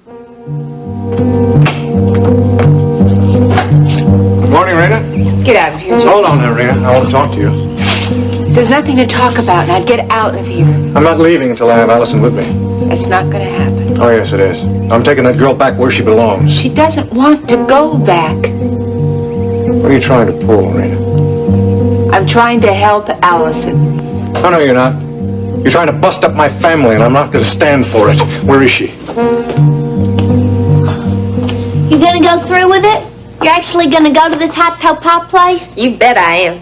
Morning, Rena. Get out of here, Jesse. Hold on there, Rena. I want to talk to you. There's nothing to talk about. Now get out of here. I'm not leaving until I have Allison with me. That's not going to happen. Oh, yes, it is. I'm taking that girl back where she belongs. She doesn't want to go back. What are you trying to pull, Rena? I'm trying to help Allison. Oh, no, you're not. You're trying to bust up my family, and I'm not going to stand for it. Where is she? You gonna go through with it? You're actually gonna go to this hot toe pop place? You bet I am.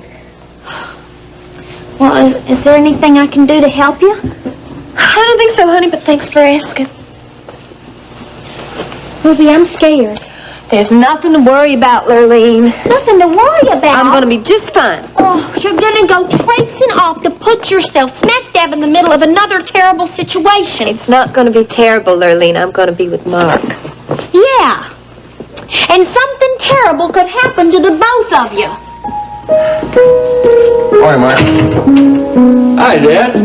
Well, is there anything I can do to help you? I don't think so, honey, but thanks for asking. Ruby, I'm scared. There's nothing to worry about, Lurleen. Nothing to worry about. I'm gonna be just fine. Oh, you're gonna go traipsing off to put yourself smack dab in the middle of another terrible situation. It's not gonna be terrible, Lurleen. I'm gonna be with Mark. Yeah. And something terrible could happen to the both of you. Morning, Mark. Hi, Dad.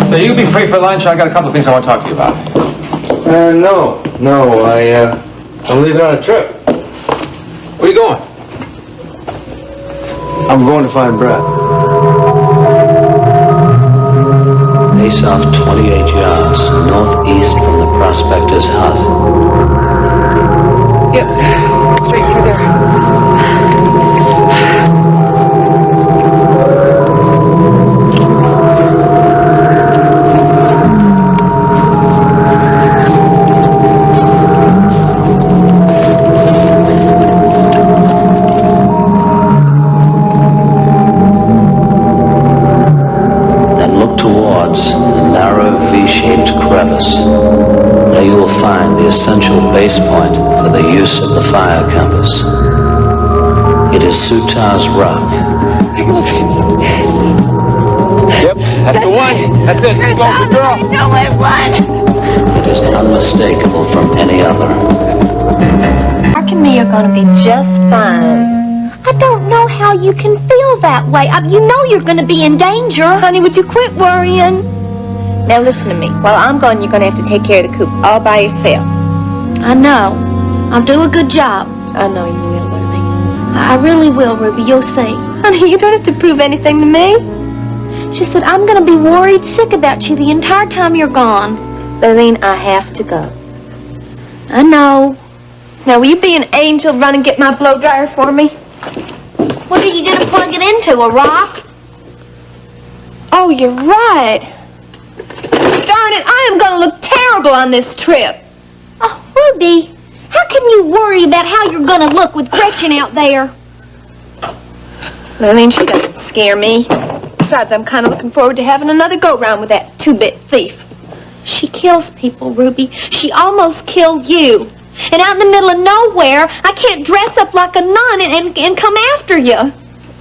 So you be free for lunch? I got a couple of things I want to talk to you about. No. I'm leaving on a trip. Where are you going? I'm going to find Brett. Face off 28 yards northeast from the prospector's hut. Yep, straight through there. There you will find the essential base point for the use of the fire compass. It is Sutar's Rock. Yep, that's the one. That's it. Let's go, good girl. No, I won. It is unmistakable from any other. Mark and me are gonna be just fine. I don't know how you can feel that way. You know you're gonna be in danger. Honey, would you quit worrying? Now listen to me. While I'm gone, you're gonna have to take care of the coop all by yourself. I know. I'll do a good job. I know you will, Lurleen. I really will, Ruby. You'll see. Honey, you don't have to prove anything to me. She said, I'm going to be worried sick about you the entire time you're gone. Lurleen, I have to go. I know. Now, will you be an angel, run and get my blow dryer for me? What are you going to plug it into, a rock? Oh, you're right. Darn it, I am going to look terrible on this trip. Oh, Ruby, how can you worry about how you're going to look with Gretchen out there? Lurleen, she doesn't scare me. Besides, I'm kind of looking forward to having another go-round with that two-bit thief. She kills people, Ruby. She almost killed you. And out in the middle of nowhere, I can't dress up like a nun and come after you.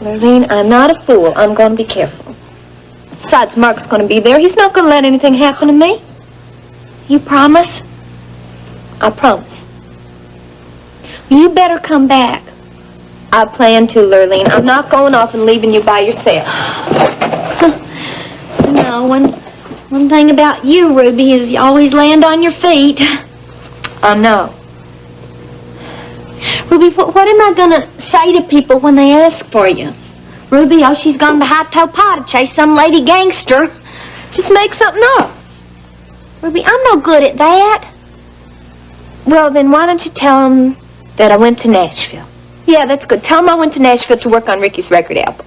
Lurleen, I'm not a fool. I'm going to be careful. Besides, Mark's going to be there. He's not going to let anything happen to me. You promise? I promise. You better come back. I plan to, Lurleen. I'm not going off and leaving you by yourself. No, one thing about you, Ruby, is you always land on your feet. I know. Ruby, what am I going to say to people when they ask for you? Ruby, oh, she's gone to Hot Toe Pie to chase some lady gangster. Just make something up. Ruby, I'm no good at that. Well, then why don't you tell them that I went to Nashville? Yeah, that's good. Tell them I went to Nashville to work on Ricky's record album.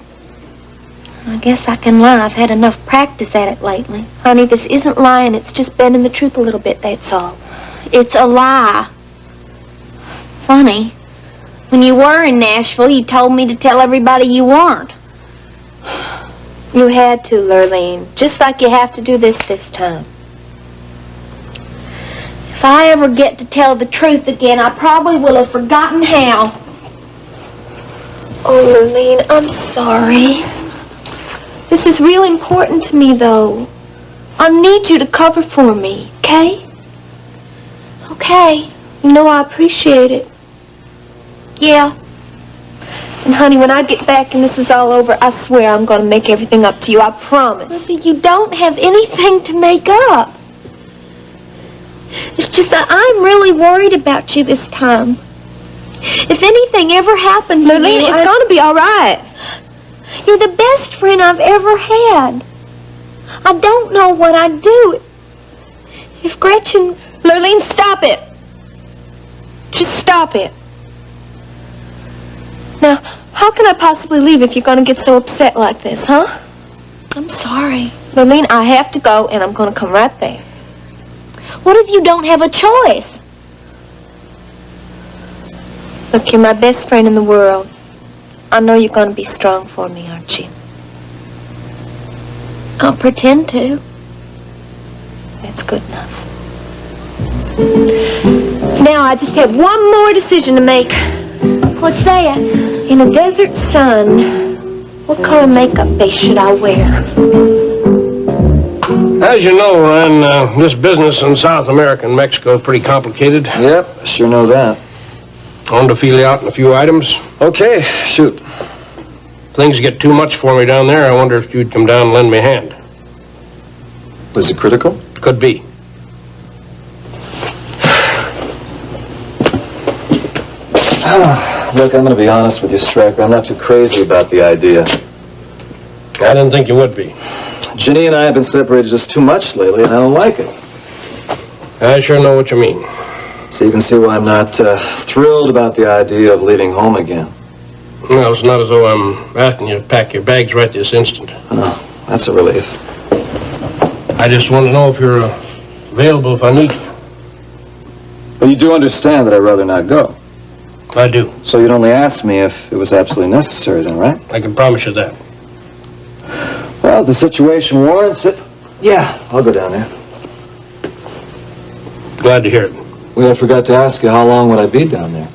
I guess I can lie. I've had enough practice at it lately. Honey, this isn't lying. It's just bending the truth a little bit, that's all. It's a lie. Funny. When you were in Nashville, you told me to tell everybody you weren't. You had to, Lurleen. Just like you have to do this time. If I ever get to tell the truth again, I probably will have forgotten how. Oh, Lurleen, I'm sorry. This is real important to me, though. I need you to cover for me, okay? Okay. You know I appreciate it. Yeah. And honey, when I get back and this is all over, I swear I'm going to make everything up to you. I promise. Ruby, you don't have anything to make up. If Just that I'm really worried about you this time. If anything ever happened to Lurleen, you, it's gonna be all right. you're the best friend I've ever had. I don't know what I'd do if Gretchen... Lurleen, stop it. Just stop it. Now, how can I possibly leave if you're gonna get so upset like this, huh? I'm sorry. Lurleen, I have to go, and I'm gonna come right back. What if you don't have a choice? Look, you're my best friend in the world. I know you're gonna be strong for me, aren't you? I'll pretend to. That's good enough. Now I just have one more decision to make. What's that? In a desert sun, what color makeup base should I wear? As you know, Ryan, this business in South America and Mexico is pretty complicated. Yep, sure know that. I wanted to feel you out in a few items. Okay, shoot. Things get too much for me down there. I wonder if you'd come down and lend me a hand. Was it critical? Could be. Look, I'm going to be honest with you, Stryker. I'm not too crazy about the idea. I didn't think you would be. Ginny and I have been separated just too much lately, and I don't like it. I sure know what you mean. So you can see why I'm not thrilled about the idea of leaving home again. Well, it's not as though I'm asking you to pack your bags right this instant. Oh, that's a relief. I just want to know if you're available if I need you. But you do understand that I'd rather not go. I do. So you'd only ask me if it was absolutely necessary then, right? I can promise you that. Well, the situation warrants it. Yeah, I'll go down there. Glad to hear it. Well, I forgot to ask you, how long would I be down there?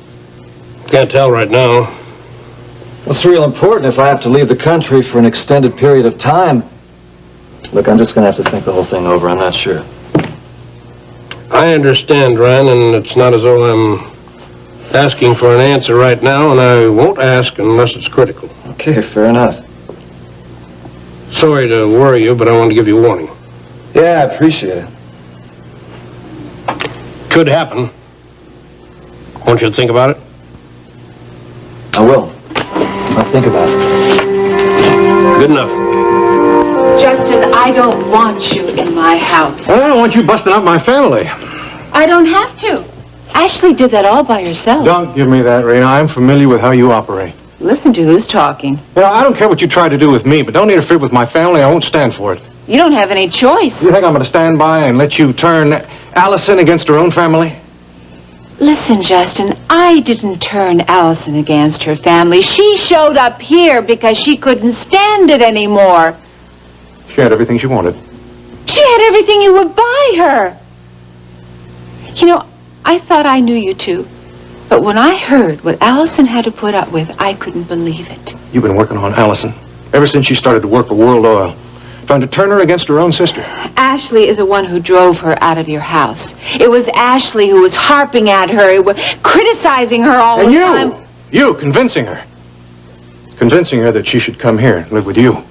Can't tell right now. Well, it's real important if I have to leave the country for an extended period of time. Look, I'm just going to have to think the whole thing over. I'm not sure. I understand, Ryan, and it's not as though I'm asking for an answer right now, and I won't ask unless it's critical. Okay, fair enough. Sorry to worry you, but I want to give you a warning. Yeah, I appreciate it. Could happen. Won't you think about it? I will. I'll think about it. Good enough. Justin, I don't want you in my house. I don't want you busting up my family. I don't have to. Ashley did that all by herself. Don't give me that, Rena. I'm familiar with how you operate. Listen to who's talking. You know, I don't care what you try to do with me, but don't interfere with my family. I won't stand for it. You don't have any choice. You think I'm going to stand by and let you turn Allison against her own family? Listen, Justin, I didn't turn Allison against her family. She showed up here because she couldn't stand it anymore. She had everything she wanted. She had everything you would buy her. You know, I thought I knew you two. But when I heard what Allison had to put up with, I couldn't believe it. You've been working on Allison ever since she started to work for World Oil, trying to turn her against her own sister. Ashley is the one who drove her out of your house. It was Ashley who was harping at her, criticizing her all the time. You convincing her that she should come here and live with you.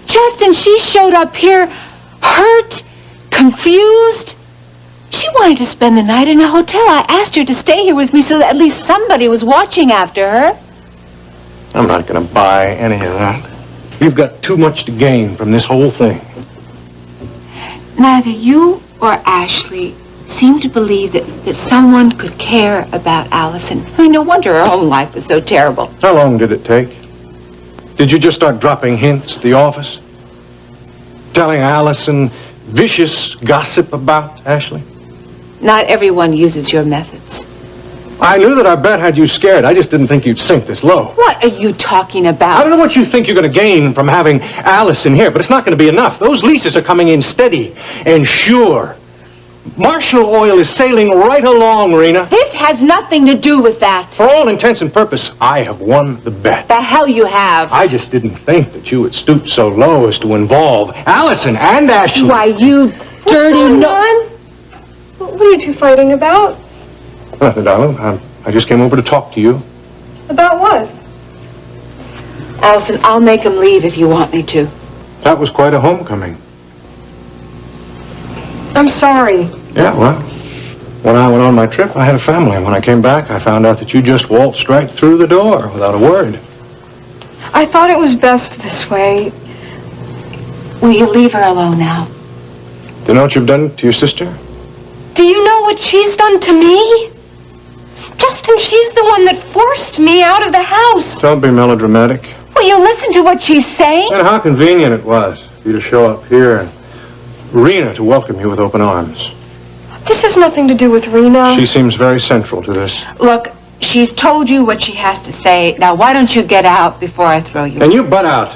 Justin, she showed up here hurt, confused. She wanted to spend the night in a hotel. I asked her to stay here with me so that at least somebody was watching after her. I'm not going to buy any of that. You've got too much to gain from this whole thing. Neither you or Ashley seem to believe that someone could care about Allison. I mean, no wonder her whole life was so terrible. How long did it take? Did you just start dropping hints at the office? Telling Allison vicious gossip about Ashley? Not everyone uses your methods. I knew that our bet had you scared. I just didn't think you'd sink this low. What are you talking about? I don't know what you think you're going to gain from having Allison here, but it's not going to be enough. Those leases are coming in steady and sure. Marshall Oil is sailing right along, Rena. This has nothing to do with that. For all intents and purposes, I have won the bet. The hell you have. I just didn't think that you would stoop so low as to involve Allison and Ashley. Why, you dirty What are you two fighting about? Nothing, darling. I just came over to talk to you. About what? Allison, I'll make him leave if you want me to. That was quite a homecoming. I'm sorry. Yeah, well, When I went on my trip, I had a family, and when I came back, I found out that you just waltzed right through the door without a word. I thought it was best this way. Will you leave her alone now? Do you know what you've done to your sister? Do you know what she's done to me? Justin, she's the one that forced me out of the house. Don't be melodramatic. Will you listen to what she's saying? And how convenient it was for you to show up here and Rena to welcome you with open arms. This has nothing to do with Rena. She seems very central to this. Look, she's told you what she has to say. Now, why don't you get out before I throw you? And you butt out.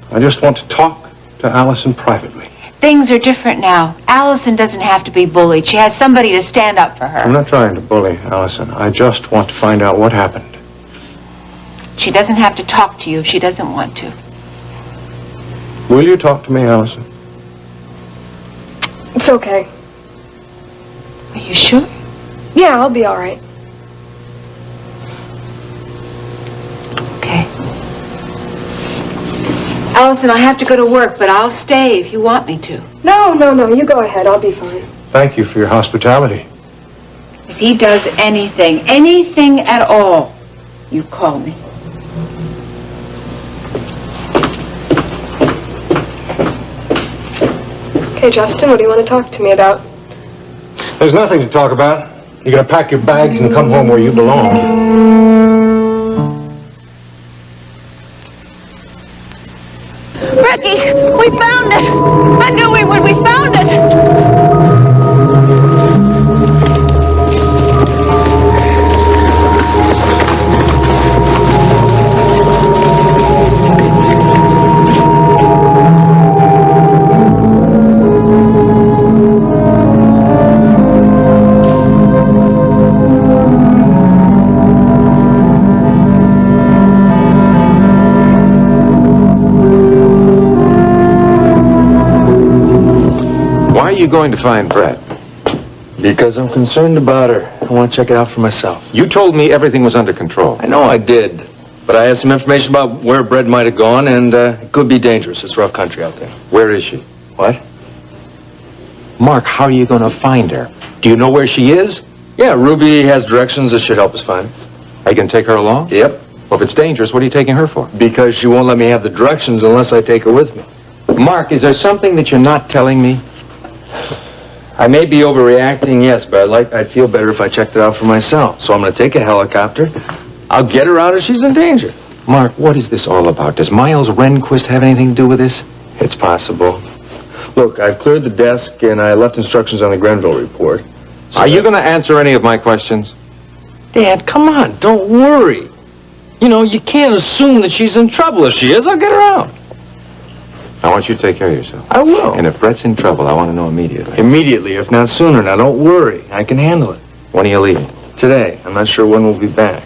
I just want to talk to Allison privately. Things are different now. Allison doesn't have to be bullied. She has somebody to stand up for I'm her. not trying to bully Allison. I just want to find out what happened. She doesn't have to talk to you if she doesn't want to. Will you talk to me, Allison? It's okay. Are you sure? Yeah, I'll be all right. Okay. Allison, I have to go to work, but I'll stay if you want me to. No, you go ahead. I'll be fine. Thank you for your hospitality. If he does anything at all, you call me. Okay, Justin, what do you want to talk to me about? There's nothing to talk about. You're going to pack your bags and come home where you belong. Ricky, we found it! I knew we would. We found it! Why are you going to find Brett? Because I'm concerned about her. I want to check it out for myself. You told me everything was under control. I know I did, but I have some information about where Brett might have gone, and it could be dangerous. It's rough country out there. Where is she? What? Mark, how are you going to find her? Do you know where she is? Yeah, Ruby has directions that should help us find her. Are you going to take her along? Yep. Well, if it's dangerous, what are you taking her for? Because she won't let me have the directions unless I take her with me. Mark, is there something that you're not telling me? I may be overreacting, yes, but I'd feel better if I checked it out for myself. So I'm going to take a helicopter. I'll get her out if she's in danger. Mark, what is this all about? Does Miles Rehnquist have anything to do with this? It's possible. Look, I've cleared the desk and I left instructions on the Grenville report. Are you going to answer any of my questions? Dad, come on, don't worry. You know, you can't assume that she's in trouble. If she is, I'll get her out. I want you to take care of yourself. I will. And if Brett's in trouble, I want to know immediately. Immediately, if not sooner. Now, don't worry. I can handle it. When are you leaving? Today. I'm not sure when we'll be back.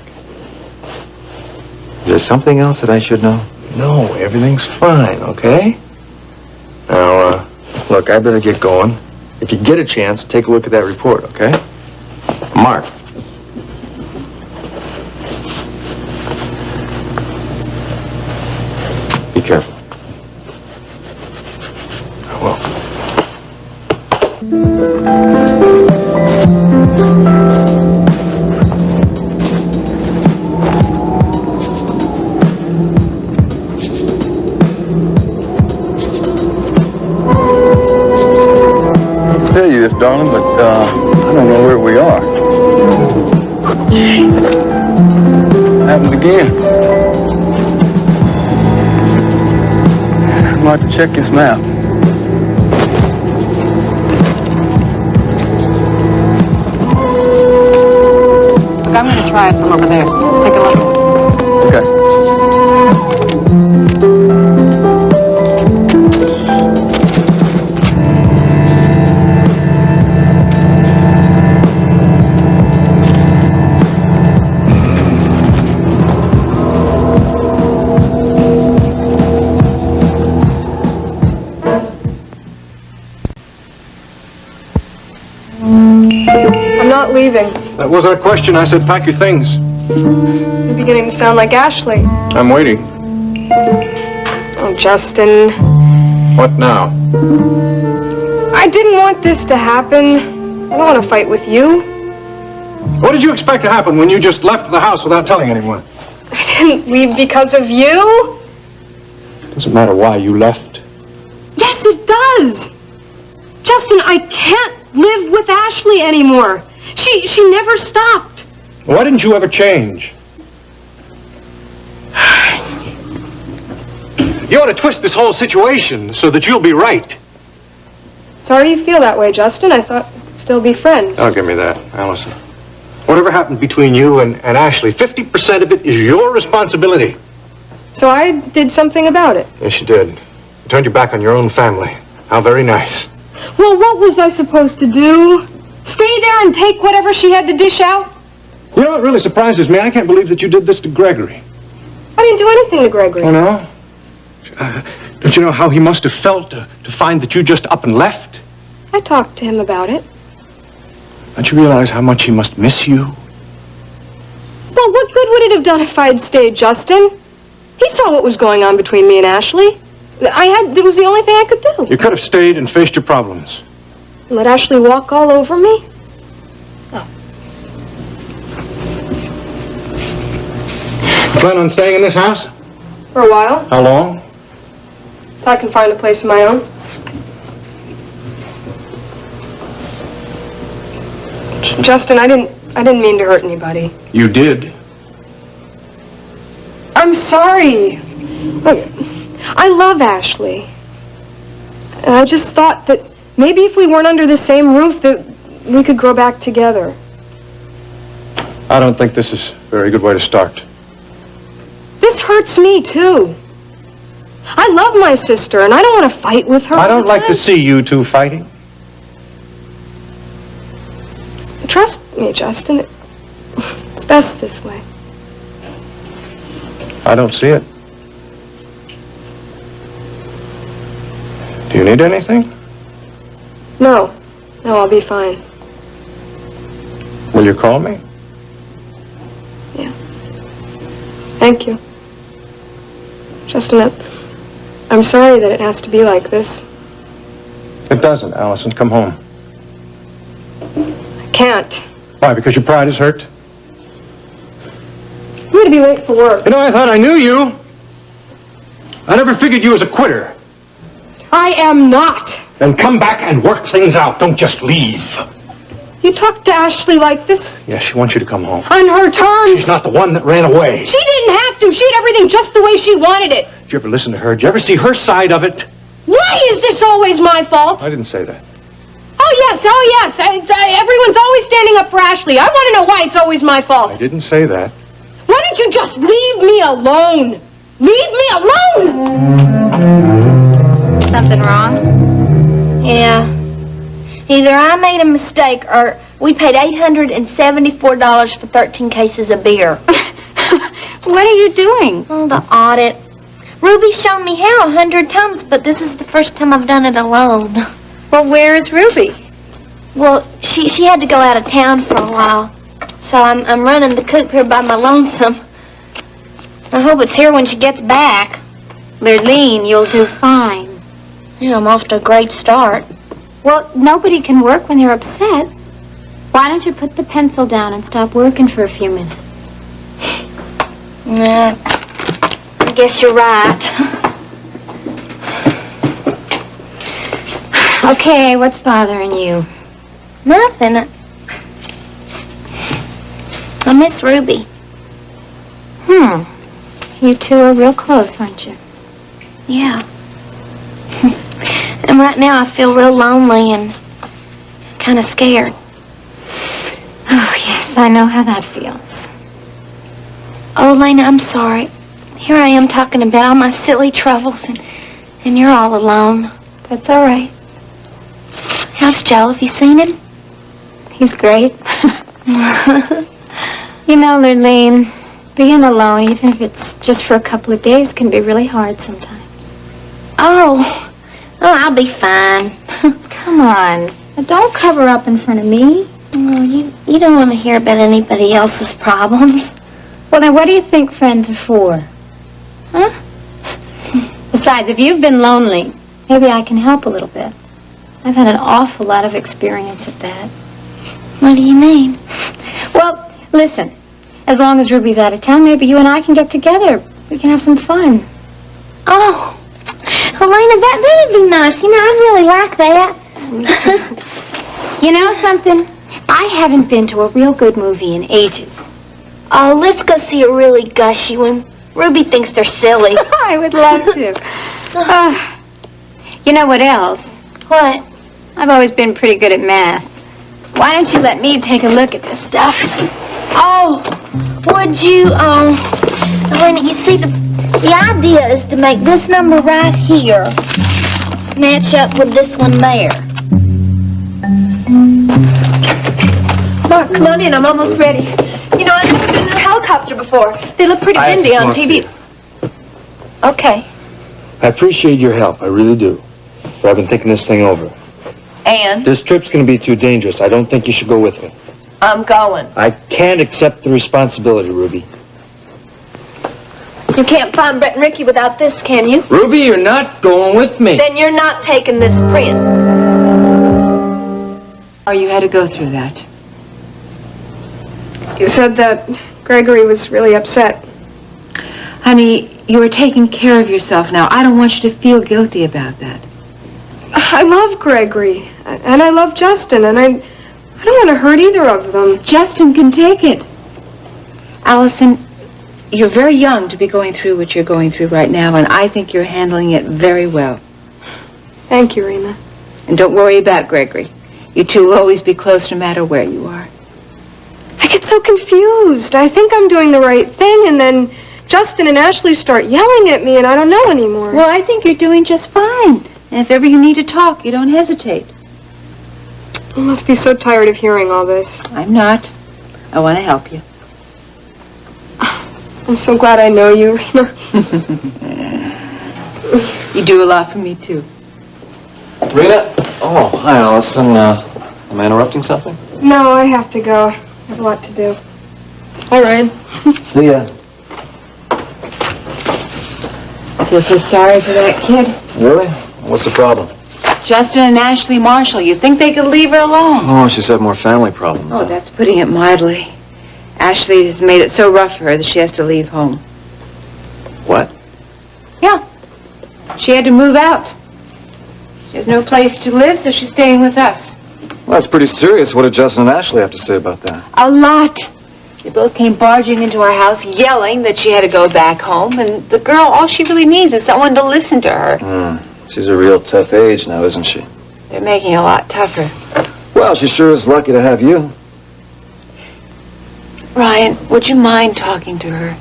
Is there something else that I should know? No, everything's fine, okay? Now, look, I better get going. If you get a chance, take a look at that report, okay? Mark. Be careful. I will. Tell you this, darling, but I don't know where we are. Happened again. I'm going to have to check this map. Look, I'm going to try it from over there. Take a look. Okay. I'm not leaving. That was our question. I said, pack your things. You're beginning to sound like Ashley. I'm waiting. Oh, Justin. What now? I didn't want this to happen. I don't want to fight with you. What did you expect to happen when you just left the house without telling anyone? I didn't leave because of you. Doesn't matter why you left. Yes, it does. Justin, I can't live with Ashley anymore. She never stopped. Why didn't you ever change? You ought to twist this whole situation so that you'll be right. Sorry you feel that way, Justin. I thought we'd still be friends. Oh, give me that, Allison. Whatever happened between you and Ashley, 50% of it is your responsibility. So I did something about it. Yes, you did. You turned your back on your own family. How very nice. Well, what was I supposed to do? Stay there and take whatever she had to dish out? You know what really surprises me? I can't believe that you did this to Gregory. I didn't do anything to Gregory. Oh, no? Don't you know how he must have felt to find that you just up and left? I talked to him about it. Don't you realize how much he must miss you? Well, what good would it have done if I had stayed, Justin? He saw what was going on between me and Ashley. It was the only thing I could do. You could have stayed and faced your problems. Let Ashley walk all over me? You plan on staying in this house? For a while. How long? If I can find a place of my own. Justin, I didn't mean to hurt anybody. You did. I'm sorry. Look, I love Ashley. And I just thought that maybe if we weren't under the same roof that we could grow back together. I don't think this is a very good way to start. This hurts me, too. I love my sister, and I don't want to fight with her. I all don't the like time. to see you two fighting. Trust me, Justin. It's best this way. I don't see it. Do you need anything? No, I'll be fine. Will you call me? Yeah. Thank you. Justin, I'm sorry that it has to be like this. It doesn't, Allison. Come home. I can't. Why, because your pride is hurt? I'm going to be late for work. You know, I thought I knew you. I never figured you as a quitter. I am not. Then come back and work things out. Don't just leave. You talk to Ashley like this? Yes, she wants you to come home. On her terms? She's not the one that ran away. She didn't have to. She had everything just the way she wanted it. Did you ever listen to her? Did you ever see her side of it? Why is this always my fault? I didn't say that. Oh, yes. Everyone's always standing up for Ashley. I want to know why it's always my fault. I didn't say that. Why don't you just leave me alone? Leave me alone! Something wrong? Yeah. Either I made a mistake or we paid $874 for 13 cases of beer. What are you doing? Oh, the audit. Ruby's shown me how 100 times, but this is the first time I've done it alone. Well, where is Ruby? Well, she had to go out of town for a while, so I'm running the coop here by my lonesome. I hope it's here when she gets back. Lurleen, you'll do fine. Yeah, I'm off to a great start. Well, nobody can work when they're upset. Why don't you put the pencil down and stop working for a few minutes? Yeah, I guess you're right. Okay, what's bothering you? Nothing. I miss Ruby. You two are real close, aren't you? Yeah. And right now I feel real lonely and kind of scared. Oh, yes, I know how that feels. Oh, Lena, I'm sorry. Here I am talking about all my silly troubles, and you're all alone. That's all right. How's Joe? Have you seen him? He's great. You know, Lurleen, being alone, even if it's just for a couple of days, can be really hard sometimes. Oh, I'll be fine. Come on. Now, don't cover up in front of me. Oh, you don't want to hear about anybody else's problems. Well, then what do you think friends are for? Huh? Besides, if you've been lonely, maybe I can help a little bit. I've had an awful lot of experience at that. What do you mean? Well, listen. As long as Ruby's out of town, maybe you and I can get together. We can have some fun. Oh, Elena, that'd be nice. You know, I really like that. You know something? I haven't been to a real good movie in ages. Oh, let's go see a really gushy one. Ruby thinks they're silly. I would love to. You know what else? What? I've always been pretty good at math. Why don't you let me take a look at this stuff? Oh, would you, Elena, you see, the idea is to make this number right here match up with this one there. Mark, come on in. I'm almost ready. You know, I've never been in a helicopter before. They look pretty windy on TV. Okay. I appreciate your help. I really do. But I've been thinking this thing over. And? This trip's going to be too dangerous. I don't think you should go with me. I'm going. I can't accept the responsibility, Ruby. You can't find Brett and Ricky without this, can you? Ruby, you're not going with me. Then you're not taking this print. Oh, you had to go through that. You said that Gregory was really upset. Honey, you are taking care of yourself now. I don't want you to feel guilty about that. I love Gregory, and I love Justin, and I don't want to hurt either of them. Justin can take it. Allison, you're very young to be going through what you're going through right now, and I think you're handling it very well. Thank you, Rena. And don't worry about Gregory. You two will always be close no matter where you are. I get so confused. I think I'm doing the right thing, and then Justin and Ashley start yelling at me, and I don't know anymore. Well, I think you're doing just fine. And if ever you need to talk, you don't hesitate. I must be so tired of hearing all this. I'm not. I want to help you. I'm so glad I know you, Rena. You do a lot for me, too. Rena? Oh, hi, Allison. Am I interrupting something? No, I have to go. I have a lot to do. Hi, Ryan. See ya. I feel so sorry for that kid. Really? What's the problem? Justin and Ashley Marshall. You think they could leave her alone? Oh, she's had more family problems. Oh, that's putting it mildly. Ashley has made it so rough for her that she has to leave home. What? Yeah. She had to move out. She has no place to live, so she's staying with us. Well, that's pretty serious. What did Justin and Ashley have to say about that? A lot. They both came barging into our house, yelling that she had to go back home, and the girl, all she really needs is someone to listen to her. She's a real tough age now, isn't she? They're making it a lot tougher. Well, she sure is lucky to have you. Ryan, would you mind talking to her?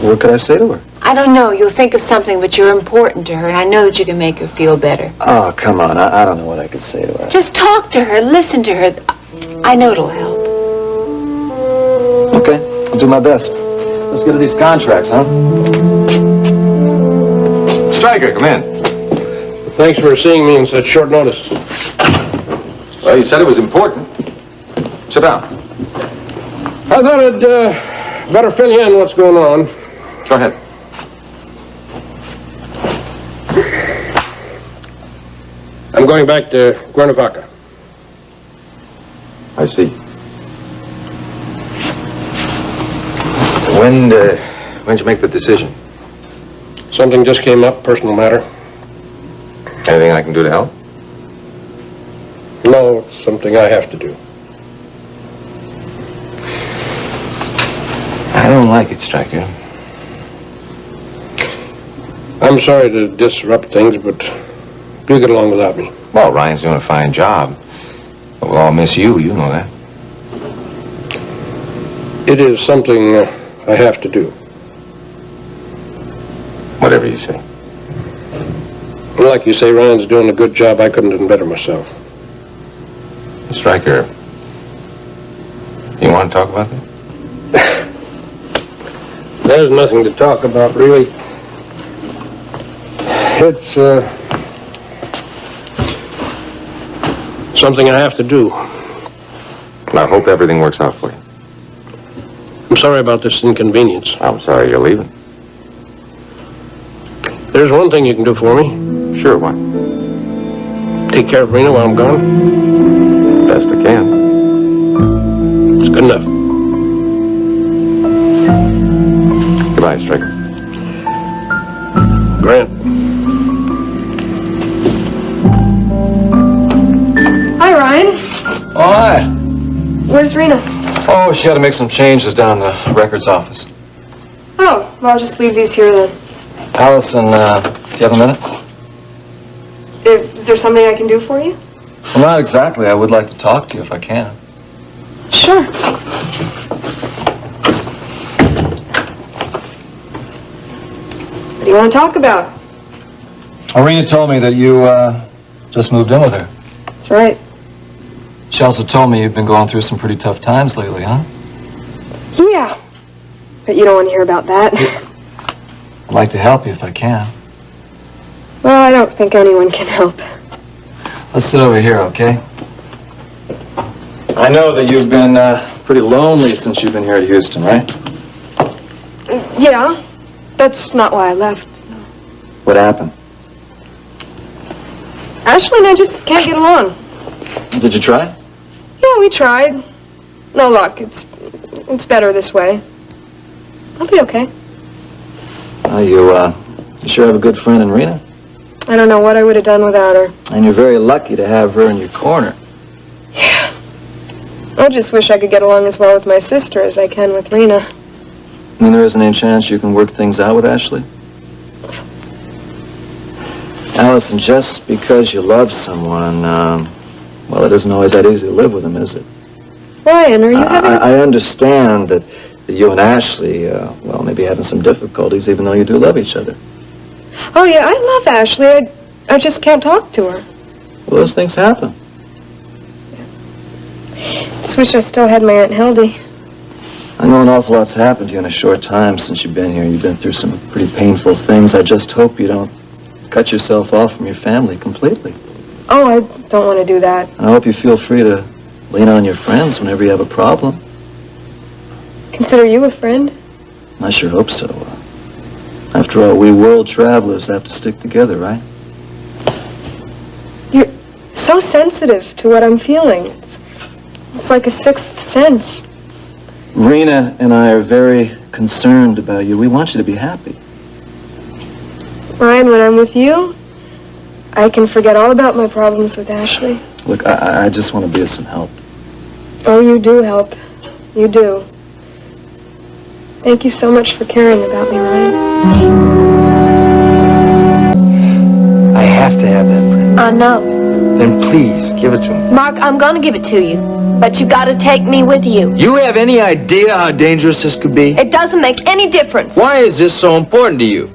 What could I say to her? I don't know. You'll think of something, but you're important to her, and I know that you can make her feel better. Oh, come on. I don't know what I could say to her. Just talk to her. Listen to her. I know it'll help. Okay, I'll do my best. Let's get to these contracts, huh? Stryker, come in. Thanks for seeing me in such short notice. Well, you said it was important. Sit down. I thought I'd better fill you in what's going on. Go ahead. I'm going back to Cuernavaca. I see. When'd you make the decision? Something just came up, personal matter. Anything I can do to help? No, it's something I have to do. I don't like it, Stryker. I'm sorry to disrupt things, but you'll get along without me. Well, Ryan's doing a fine job. But we'll all miss you, you know that. It is something I have to do. Whatever you say. Like you say, Ryan's doing a good job. I couldn't have done better myself. Stryker, you want to talk about that? There's nothing to talk about, really. It's, something I have to do. I hope everything works out for you. I'm sorry about this inconvenience. I'm sorry you're leaving. There's one thing you can do for me. Sure, what? Take care of Rena while I'm gone. Best I can. It's good enough. Goodbye, Striker. Grant. Hi, Ryan. Oh, hi. Where's Rena? Oh, she had to make some changes down in the records office. Oh, well, I'll just leave these here then. Allison, do you have a minute? Is there something I can do for you? Well, not exactly. I would like to talk to you if I can. Sure. What do you want to talk about? Irina told me that you, just moved in with her. That's right. She also told me you've been going through some pretty tough times lately, huh? Yeah. But you don't want to hear about that. I'd like to help you if I can. Well, I don't think anyone can help. Let's sit over here, okay? I know that you've been, pretty lonely since you've been here at Houston, right? Yeah. That's not why I left. What happened? Ashley and I just can't get along. Did you try? Yeah, we tried. No luck. It's better this way. I'll be okay. You sure have a good friend in Rena? I don't know what I would have done without her. And you're very lucky to have her in your corner. Yeah. I just wish I could get along as well with my sister as I can with Rena. I mean, there isn't any chance you can work things out with Ashley? Allison, just because you love someone, well, it isn't always that easy to live with them, is it? Ryan, are you having... I understand that you and Ashley, well, maybe having some difficulties, even though you do love each other. Oh, yeah, I love Ashley. I just can't talk to her. Well, those things happen. Just wish I still had my Aunt Hildy. I know an awful lot's happened to you in a short time since you've been here. You've been through some pretty painful things. I just hope you don't cut yourself off from your family completely. Oh, I don't want to do that. And I hope you feel free to lean on your friends whenever you have a problem. Consider you a friend? I sure hope so. After all, we world travelers have to stick together, right? You're so sensitive to what I'm feeling. It's like a sixth sense. Rena and I are very concerned about you. We want you to be happy. Ryan, when I'm with you, I can forget all about my problems with Ashley. Look, I just want to be of some help. Oh, you do help. You do. Thank you so much for caring about me, Ryan. I have to have that print. I know. Then please, give it to me. Mark, I'm gonna give it to you. But you gotta take me with you. You have any idea how dangerous this could be? It doesn't make any difference. Why is this so important to you?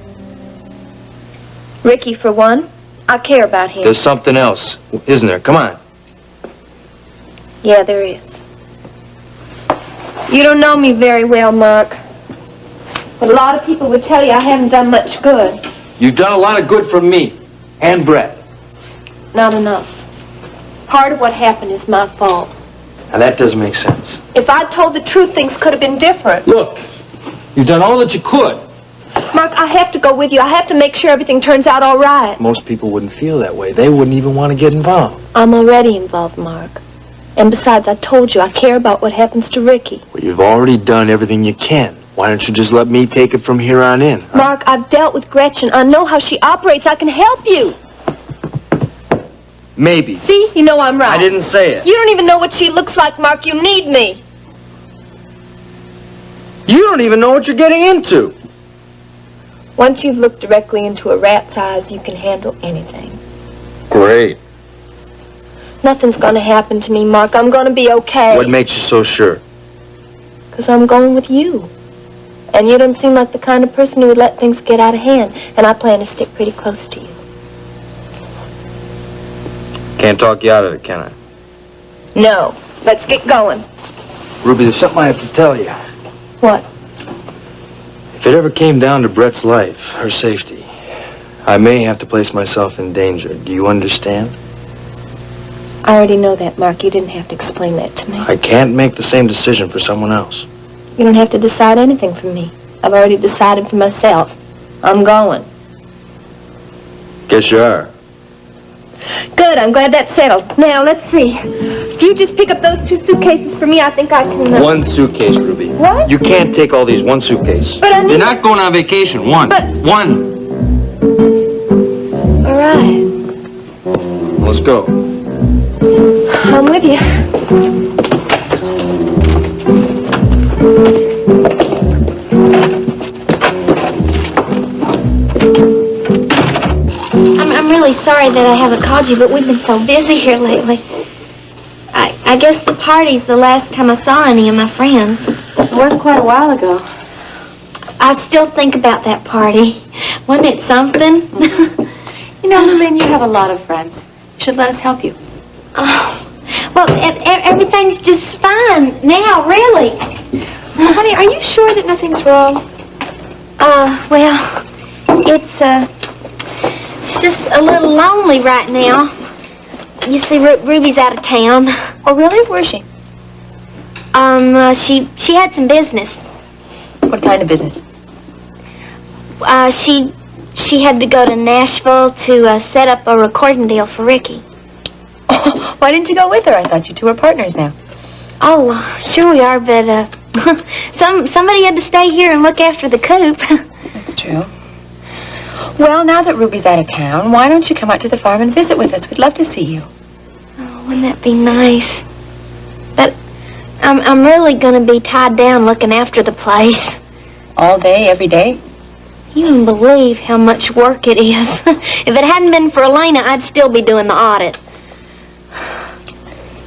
Ricky, for one, I care about him. There's something else, isn't there? Come on. Yeah, there is. You don't know me very well, Mark. But a lot of people would tell you I haven't done much good. You've done a lot of good for me and Brett. Not enough. Part of what happened is my fault. Now that doesn't make sense. If I'd told the truth, things could have been different. Look, you've done all that you could. Mark, I have to go with you. I have to make sure everything turns out all right. Most people wouldn't feel that way. They wouldn't even want to get involved. I'm already involved, Mark. And besides, I told you I care about what happens to Ricky. Well, you've already done everything you can. Why don't you just let me take it from here on in? Huh? Mark, I've dealt with Gretchen. I know how she operates. I can help you. Maybe. See? You know I'm right. I didn't say it. You don't even know what she looks like, Mark. You need me. You don't even know what you're getting into. Once you've looked directly into a rat's eyes, you can handle anything. Great. Nothing's gonna happen to me, Mark. I'm gonna be okay. What makes you so sure? 'Cause I'm going with you. And you don't seem like the kind of person who would let things get out of hand. And I plan to stick pretty close to you. Can't talk you out of it, can I? No. Let's get going. Ruby, there's something I have to tell you. What? If it ever came down to Brett's life, her safety, I may have to place myself in danger. Do you understand? I already know that, Mark. You didn't have to explain that to me. I can't make the same decision for someone else. You don't have to decide anything for me. I've already decided for myself. I'm going. Guess you are. Good, I'm glad that's settled. Now, let's see. If you just pick up those 2 suitcases for me, I think I can... One suitcase, Ruby. What? You can't take all these one suitcase. But I need... You're not going on vacation. One. But- One. All right. Let's go. I'm with you. I'm really sorry that I haven't called you, but we've been so busy here lately. I guess the party's the last time I saw any of my friends. It was quite a while ago. I still think about that party. Wasn't it something? You know, Lillian, you have a lot of friends. You should let us help you. Oh, well, everything's just fine now, really. Honey, are you sure that nothing's wrong? Well, it's just a little lonely right now. You see, Ruby's out of town. Oh, really? Where is she? She had some business. What kind of business? She had to go to Nashville to set up a recording deal for Ricky. Oh, why didn't you go with her? I thought you two were partners now. Oh, sure we are, but somebody had to stay here and look after the coop. That's true. Well, now that Ruby's out of town, why don't you come out to the farm and visit with us? We'd love to see you. Oh, wouldn't that be nice? But I'm really gonna be tied down looking after the place. All day, every day? You wouldn't believe how much work it is. If it hadn't been for Elena, I'd still be doing the audit.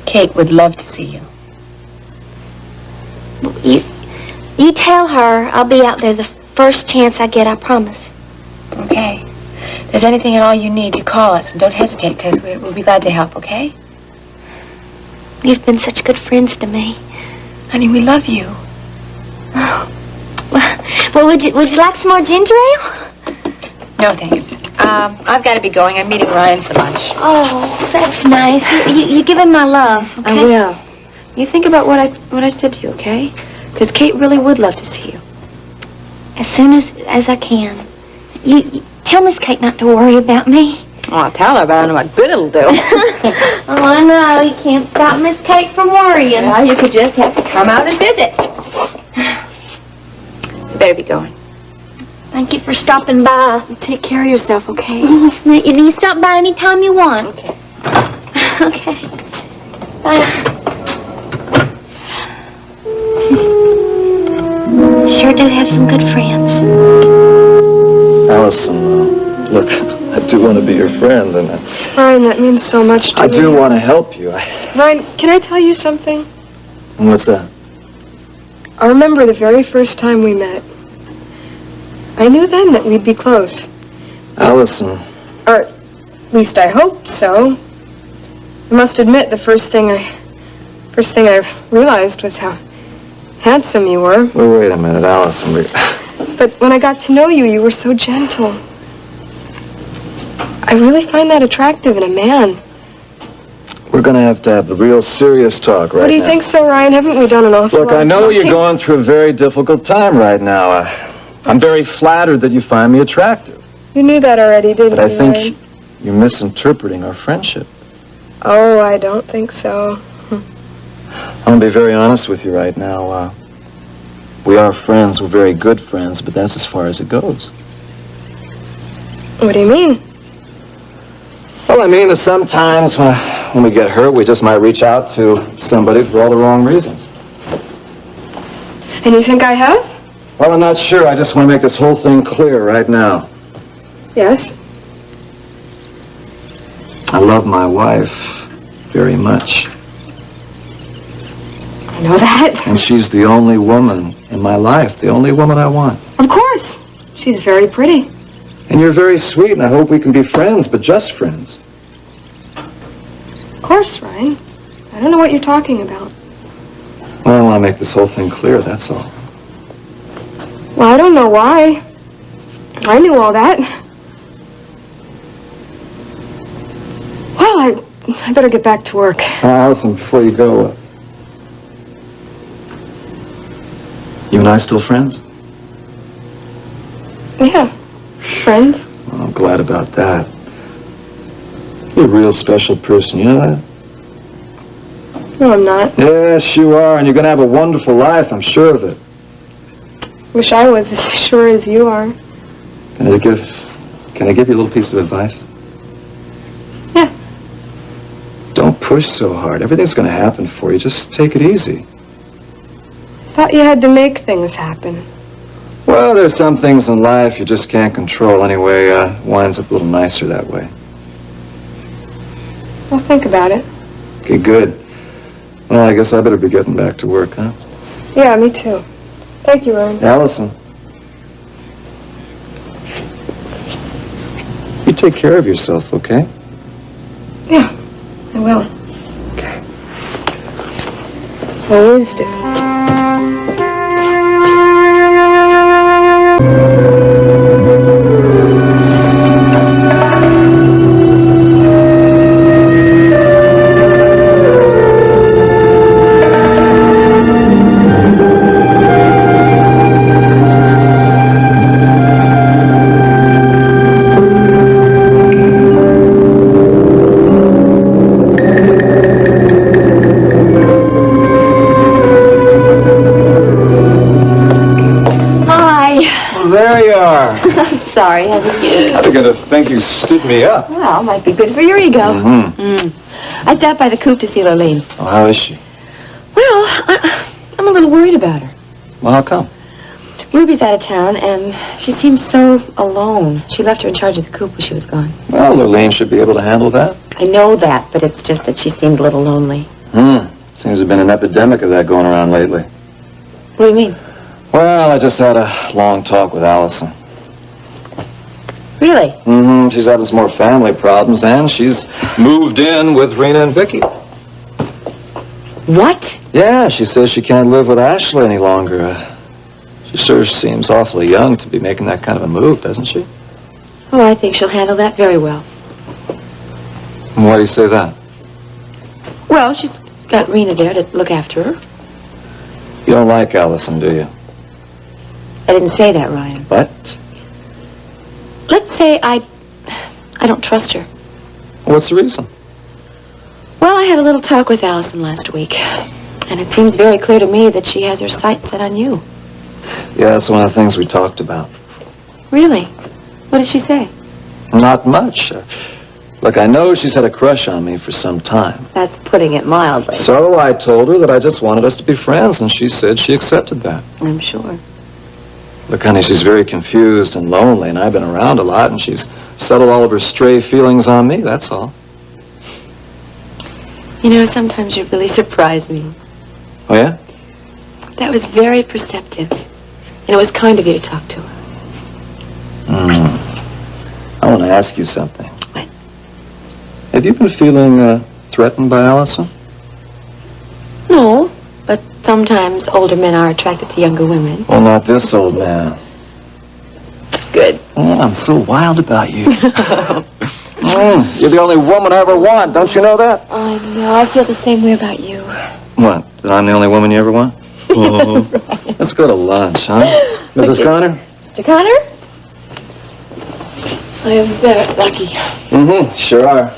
Kate would love to see you. You tell her I'll be out there the first chance I get, I promise. Okay. If there's anything at all you need, you call us. And don't hesitate, because we'll be glad to help, okay? You've been such good friends to me. Honey, we love you. Well, would you like some more ginger ale? No, thanks. I've got to be going. I'm meeting Ryan for lunch. Oh, that's nice. You give him my love, okay? I will. You think about what I said to you, okay? Because Kate really would love to see you. As soon as I can. You tell Miss Kate not to worry about me. Oh, I'll tell her, but I don't know what good it'll do. Oh, I know. You can't stop Miss Kate from worrying. Well, you could just have to come out and visit. You better be going. Thank you for stopping by. Take care of yourself, okay? You stop by any time you want. Okay. Okay. Bye. Sure do have some good friends. Allison, look, I do want to be your friend, and Ryan, that means so much to me. I do want to help you. Ryan, can I tell you something? What's that? I remember the very first time we met. I knew then that we'd be close. Allison. Or at least I hoped so. I must admit, the first thing I realized was how handsome you were. Well, wait a minute, Allison. But when I got to know you, you were so gentle. I really find that attractive in a man. We're going to have a real serious talk right now. What do you think so, Ryan? Haven't we done an awful lot Look, I know of you're talking? going through a very difficult time right now. I'm very flattered that you find me attractive. You knew that already, didn't But I you, think Ryan? you're misinterpreting our friendship. Oh, I don't think so. I'm going to be very honest with you right now. We are friends. We're very good friends, but that's as far as it goes. What do you mean? Well, I mean that sometimes when we get hurt, we just might reach out to somebody for all the wrong reasons. And you think I have? Well, I'm not sure. I just want to make this whole thing clear right now. Yes. I love my wife very much. I know that. And she's the only woman in my life, the only woman I want. Of course. She's very pretty. And you're very sweet, and I hope we can be friends, but just friends. Of course, Ryan. I don't know what you're talking about. Well, I want to make this whole thing clear, that's all. Well, I don't know why. I knew all that. Well, I better get back to work. Allison, before you go, you and I still friends? Yeah. Friends. Well, I'm glad about that. You're a real special person, you know that? No, I'm not. Yes, you are, and you're going to have a wonderful life, I'm sure of it. Wish I was as sure as you are. Can I give you a little piece of advice? Yeah. Don't push so hard. Everything's going to happen for you. Just take it easy. Thought you had to make things happen. Well, there's some things in life you just can't control anyway. Winds up a little nicer that way. I'll think about it. Okay, good. Well, I guess I better be getting back to work, huh? Yeah, me too. Thank you, Ryan. Allison. You take care of yourself, okay? Yeah, I will. Okay. Always do. Sorry, how are you? I'm going to think you stood me up. Well, might be good for your ego. I stopped by the coop to see Lurleen. Oh, how is she? Well, I'm a little worried about her. Well, how come? Ruby's out of town, and she seems so alone. She left her in charge of the coop when she was gone. Well, Lurleen should be able to handle that. I know that, but it's just that she seemed a little lonely. Seems to have been an epidemic of that going around lately. What do you mean? Well, I just had a long talk with Allison. Really? She's having some more family problems, and she's moved in with Rena and Vicky. What? Yeah, she says she can't live with Ashley any longer. She sure seems awfully young to be making that kind of a move, doesn't she? Oh, I think she'll handle that very well. And why do you say that? Well, she's got Rena there to look after her. You don't like Allison, do you? I didn't say that, Ryan. But? Let's say I don't trust her. What's the reason? Well, I had a little talk with Allison last week, and it seems very clear to me that she has her sights set on you. Yeah, that's one of the things we talked about. Really? What did she say? Not much. Look, I know she's had a crush on me for some time. That's putting it mildly. So I told her that I just wanted us to be friends, and she said she accepted that. I'm sure. Look, honey, she's very confused and lonely, and I've been around a lot, and she's settled all of her stray feelings on me, that's all. You know, sometimes you really surprise me. Oh, yeah? That was very perceptive, and it was kind of you to talk to her. I want to ask you something. What? Have you been feeling threatened by Allison? No, but sometimes older men are attracted to younger women. Well, not this old man. Good. Oh, I'm so wild about you. You're the only woman I ever want. Don't you know that? I know. I feel the same way about you. What? That I'm the only woman you ever want? Right. Let's go to lunch, huh? Mrs. Connor? Mr. Connor? I am very lucky. Sure are.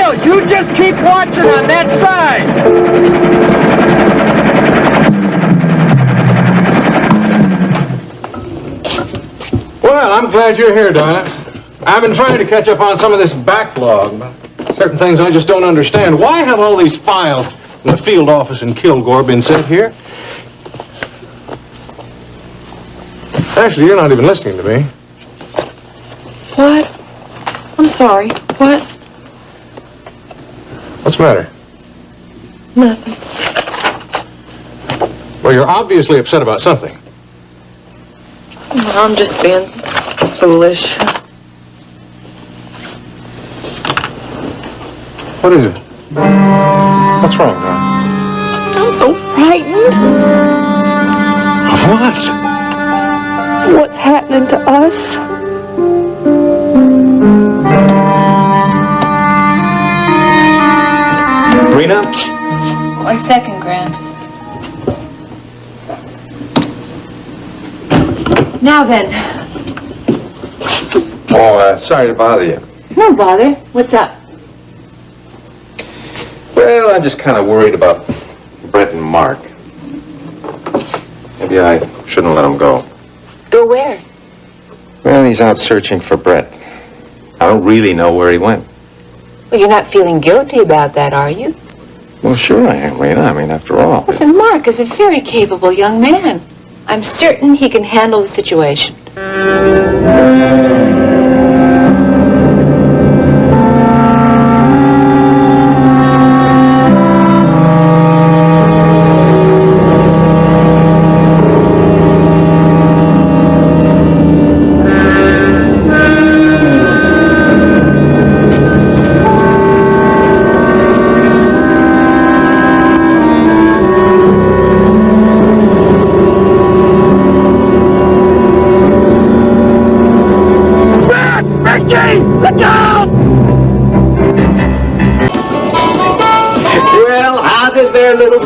will. You just keep watching on that side. Well, I'm glad you're here, darling. I've been trying to catch up on some of this backlog, but certain things I just don't understand. Why have all these files in the field office in Kilgore been sent here? Actually, you're not even listening to me. What? I'm sorry. What? What's the matter? Nothing. Well, you're obviously upset about something. I'm just being foolish. What is it? What's wrong, darling? I'm so frightened. Of what? What's happening to us? Rena? 1 second, Grant. Now then. Oh, sorry to bother you. No bother. What's up? Well, I'm just kind of worried about Brett and Mark. Maybe I shouldn't let them go. Go where? Well, he's out searching for Brett. I don't really know where he went. Well, you're not feeling guilty about that, are you? Well, sure I am, Rena. I mean, after all. Listen, Mark is a very capable young man. I'm certain he can handle the situation.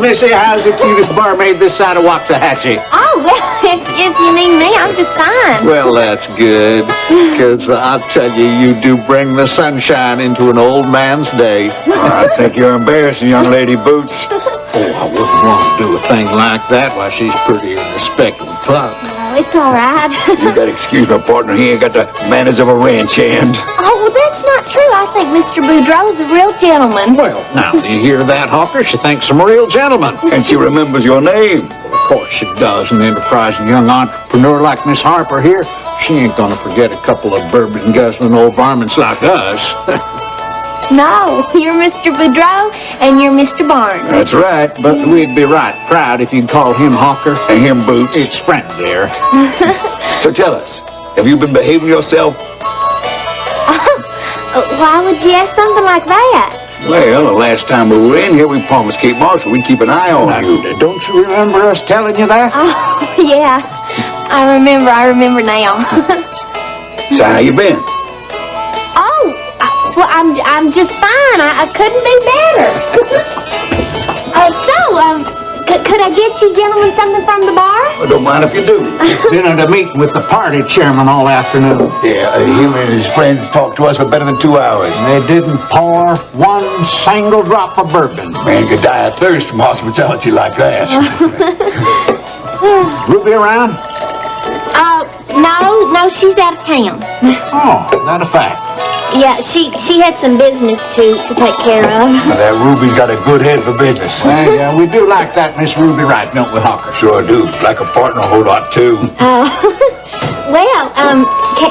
Missy, how's the cutest barmaid this side of Waxahachie? Oh, well, if you need me, I'm just fine. Well, that's good, because I'll tell you, you do bring the sunshine into an old man's day. I think you're embarrassing young lady Boots. Oh, I wouldn't want to do a thing like that while she's pretty and respectable club. Oh, it's all right. You gotta excuse my partner. He ain't got the manners of a ranch hand. Oh, well, that's not true. I think Mr. Boudreaux's a real gentleman. Well, now, do you hear that, Hawker? She thinks I'm a real gentleman. And she remembers your name. Well, of course she does. An enterprising young entrepreneur like Miss Harper here, she ain't gonna forget a couple of bourbon-guzzling old varmints like us. No, you're Mr. Boudreaux, and you're Mr. Barnes. That's right. But we'd be right proud if you'd call him Hawker. And him Boots. It's friend there. So tell us, have you been behaving yourself? Why would you ask something like that? Well, the last time we were in here, we promised Kate Marshall we'd keep an eye on you. Don't you remember us telling you that? Oh, yeah. I remember now. So how you been? Well, I'm just fine. I couldn't be better. Could I get you gentlemen something from the bar? I don't mind if you do. Been at a meeting with the party chairman all afternoon. Yeah, him and his friends talked to us for better than 2 hours. They didn't pour one single drop of bourbon. Man could die of thirst from hospitality like that. Ruby around? No, she's out of town. Oh, that a fact. Yeah, she had some business to take care of. That Ruby's got a good head for business. Well, yeah, we do like that Miss Ruby Wright, don't we, Hawker? Sure do. Like a partner a whole lot, too.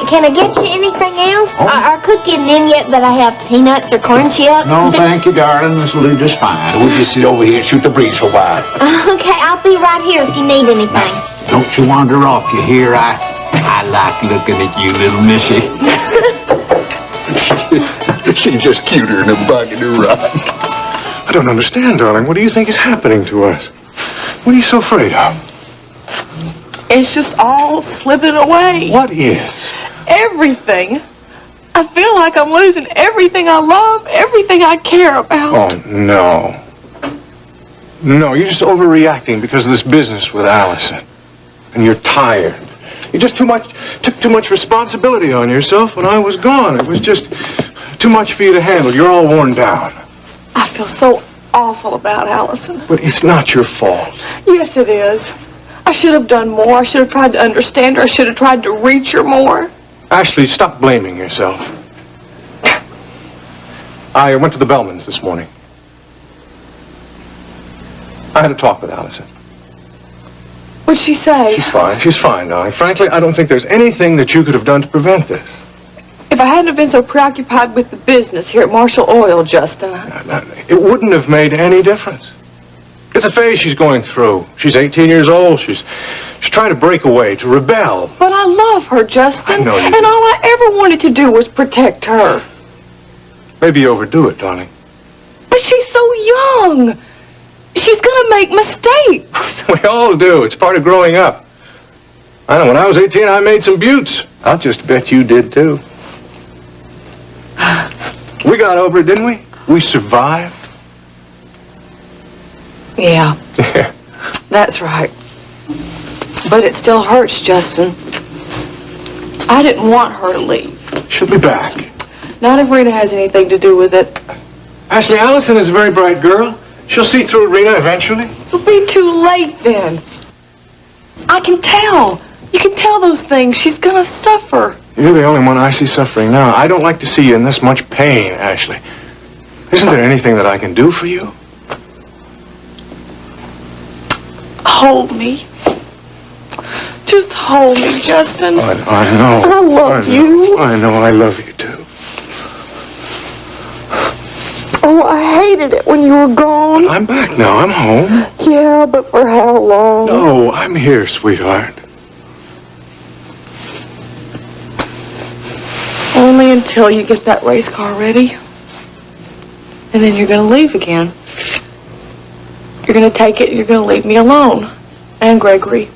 Can I get you anything else? Our cook isn't in yet, but I have peanuts or corn chips. No, thank you, darling. This will do just fine. We'll just sit over here and shoot the breeze for a while. Okay, I'll be right here if you need anything. Now, don't you wander off, you hear? I like looking at you, little missy. She's just cuter than a buckaroo rod. I don't understand, darling. What do you think is happening to us? What are you so afraid of? It's just all slipping away. What is? Everything. I feel like I'm losing everything I love, everything I care about. Oh, no. No, you're just overreacting because of this business with Allison. And you're tired. You just took too much responsibility on yourself when I was gone. It was just too much for you to handle. You're all worn down. I feel so awful about Allison. But it's not your fault. Yes, it is. I should have done more. I should have tried to understand her. I should have tried to reach her more. Ashley, stop blaming yourself. I went to the Bellmans this morning. I had a talk with Allison. What'd she say? She's fine. She's fine, darling. Frankly, I don't think there's anything that you could have done to prevent this. If I hadn't have been so preoccupied with the business here at Marshall Oil, Justin, It wouldn't have made any difference. It's a phase she's going through. She's 18 years old. She's trying to break away, to rebel. But I love her, Justin. I know you and do. all I ever wanted to do was protect her. Maybe you overdo it, darling. But she's so young. She's gonna make mistakes. We all do. It's part of growing up. I know, when I was 18, I made some buttes. I'll just bet you did, too. We got over it, didn't we? We survived. Yeah, Yeah. that's right. But it still hurts, Justin. I didn't want her to leave. She'll be back. Not if Rena has anything to do with it. Ashley, Allison is a very bright girl. She'll see through Rena eventually. It'll be too late then. I can tell. You can tell those things. She's gonna suffer. You're the only one I see suffering now. I don't like to see you in this much pain, Ashley. Isn't there anything that I can do for you? Hold me. Just hold me, Justin. I know. I love you. I know. I love you, too. Oh, I hated it when you were gone. I'm back now. I'm home. Yeah, but for how long? No, I'm here, sweetheart. Only until you get that race car ready. And then you're gonna leave again. You're gonna take it and you're gonna leave me alone. And Gregory.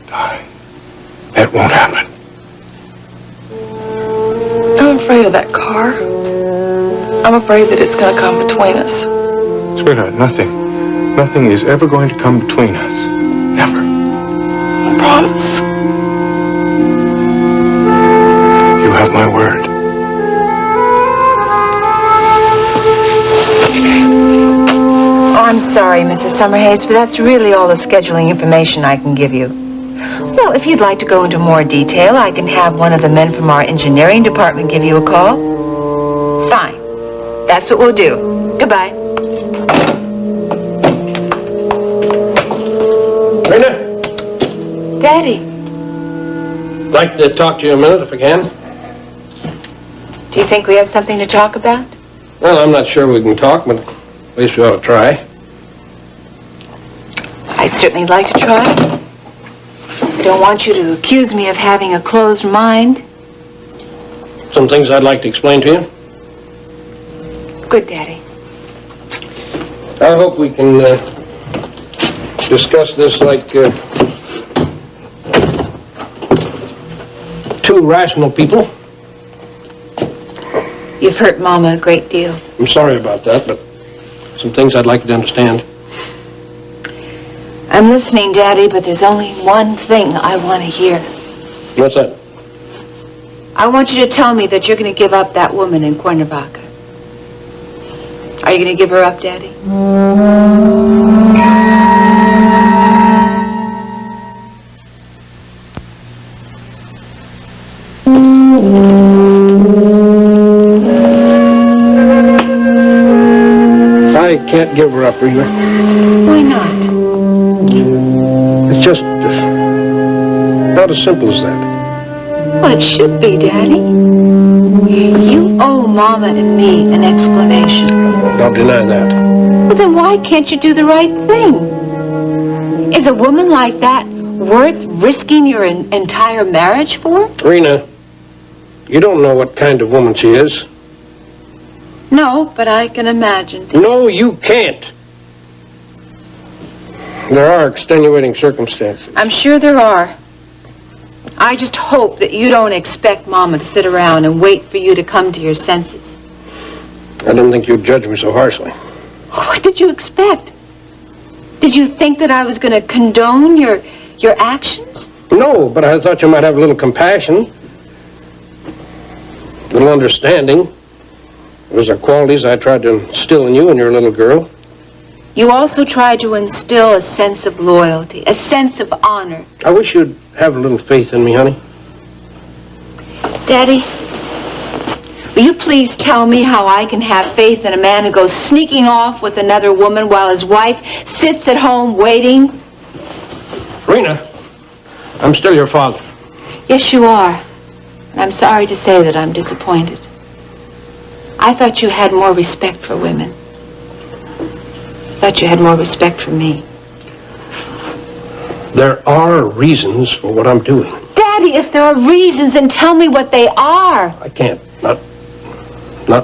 Darling, that won't happen. I'm afraid of that car. I'm afraid that it's gonna come between us. Sweetheart, nothing is ever going to come between us. Never. I promise. You have my word. Oh, I'm sorry, Mrs. Summerhays, but that's really all the scheduling information I can give you. Well, if you'd like to go into more detail, I can have one of the men from our engineering department give you a call. Fine. That's what we'll do. Goodbye. Rena, Daddy, I'd like to talk to you a minute if I can. do you think we have something to talk about? Well, I'm not sure we can talk, but at least we ought to try. I'd certainly like to try. I don't want you to accuse me of having a closed mind. Some things I'd like to explain to you. Good, Daddy. I hope we can discuss this like two rational people. You've hurt Mama a great deal. I'm sorry about that, but some things I'd like you to understand. I'm listening, Daddy, but there's only one thing I want to hear. What's that? I want you to tell me that you're going to give up that woman in Cuernavaca. Are you going to give her up, Daddy? I can't give her up, Rena. Why not? It's just not as simple as that. Well, it should be, Daddy. You owe Mama and me an explanation. Don't deny that. Well, then why can't you do the right thing? Is a woman like that worth risking your entire marriage for? Rena, you don't know what kind of woman she is. No, but I can imagine. No, you can't. There are extenuating circumstances. I'm sure there are. I just hope that you don't expect Mama to sit around and wait for you to come to your senses. I didn't think you'd judge me so harshly. What did you expect? Did you think that I was going to condone your actions? No, but I thought you might have a little compassion, a little understanding. Those are qualities I tried to instill in you when you were a little girl. You also tried to instill a sense of loyalty, a sense of honor. I wish you'd have a little faith in me, honey. Daddy, will you please tell me how I can have faith in a man who goes sneaking off with another woman while his wife sits at home waiting? Rena, I'm still your father. Yes, you are. And I'm sorry to say that I'm disappointed. I thought you had more respect for women. Thought you had more respect for me. There are reasons for what I'm doing. Daddy, if there are reasons, then tell me what they are. I can't. Not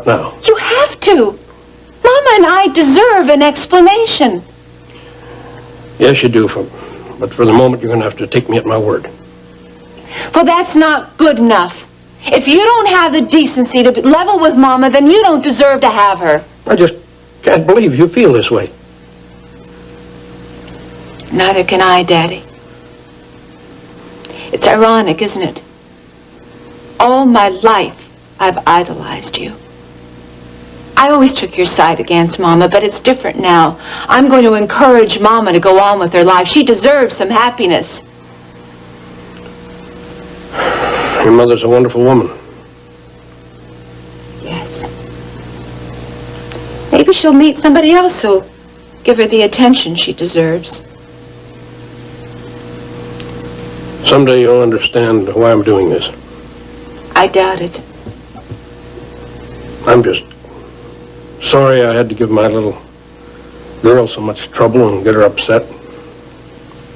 now. You have to. Mama and I deserve an explanation. Yes, you do, but for the moment, you're going to have to take me at my word. Well, that's not good enough. If you don't have the decency to be level with Mama, then you don't deserve to have her. I just can't believe you feel this way. Neither can I, Daddy. It's ironic, isn't it? All my life, I've idolized you. I always took your side against Mama, but it's different now. I'm going to encourage Mama to go on with her life. She deserves some happiness. Your mother's a wonderful woman. Yes. Maybe she'll meet somebody else who'll give her the attention she deserves. Someday you'll understand why I'm doing this. I doubt it. I'm just sorry I had to give my little girl so much trouble and get her upset.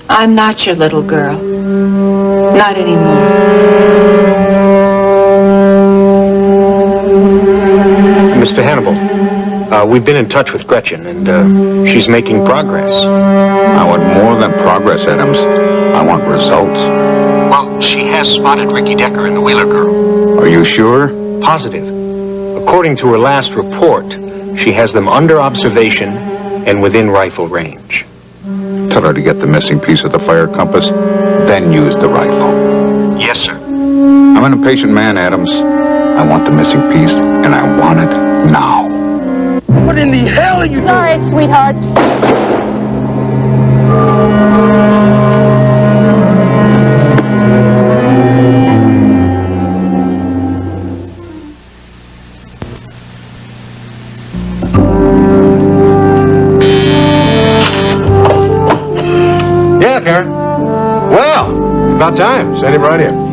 I'm not your little girl. Not anymore. Mr. Hannibal, we've been in touch with Gretchen, and she's making progress. I want more than progress, Adams. I want results. Well, she has spotted Ricky Decker and the Wheeler girl. Are you sure? Positive. According to her last report, she has them under observation and within rifle range. Tell her to get the missing piece of the fire compass, then use the rifle. Yes, sir. I'm an impatient man, Adams. I want the missing piece, and I want it now. What in the hell are you doing? Sorry, sweetheart. Yeah, Karen. Well, about time. Send him right in.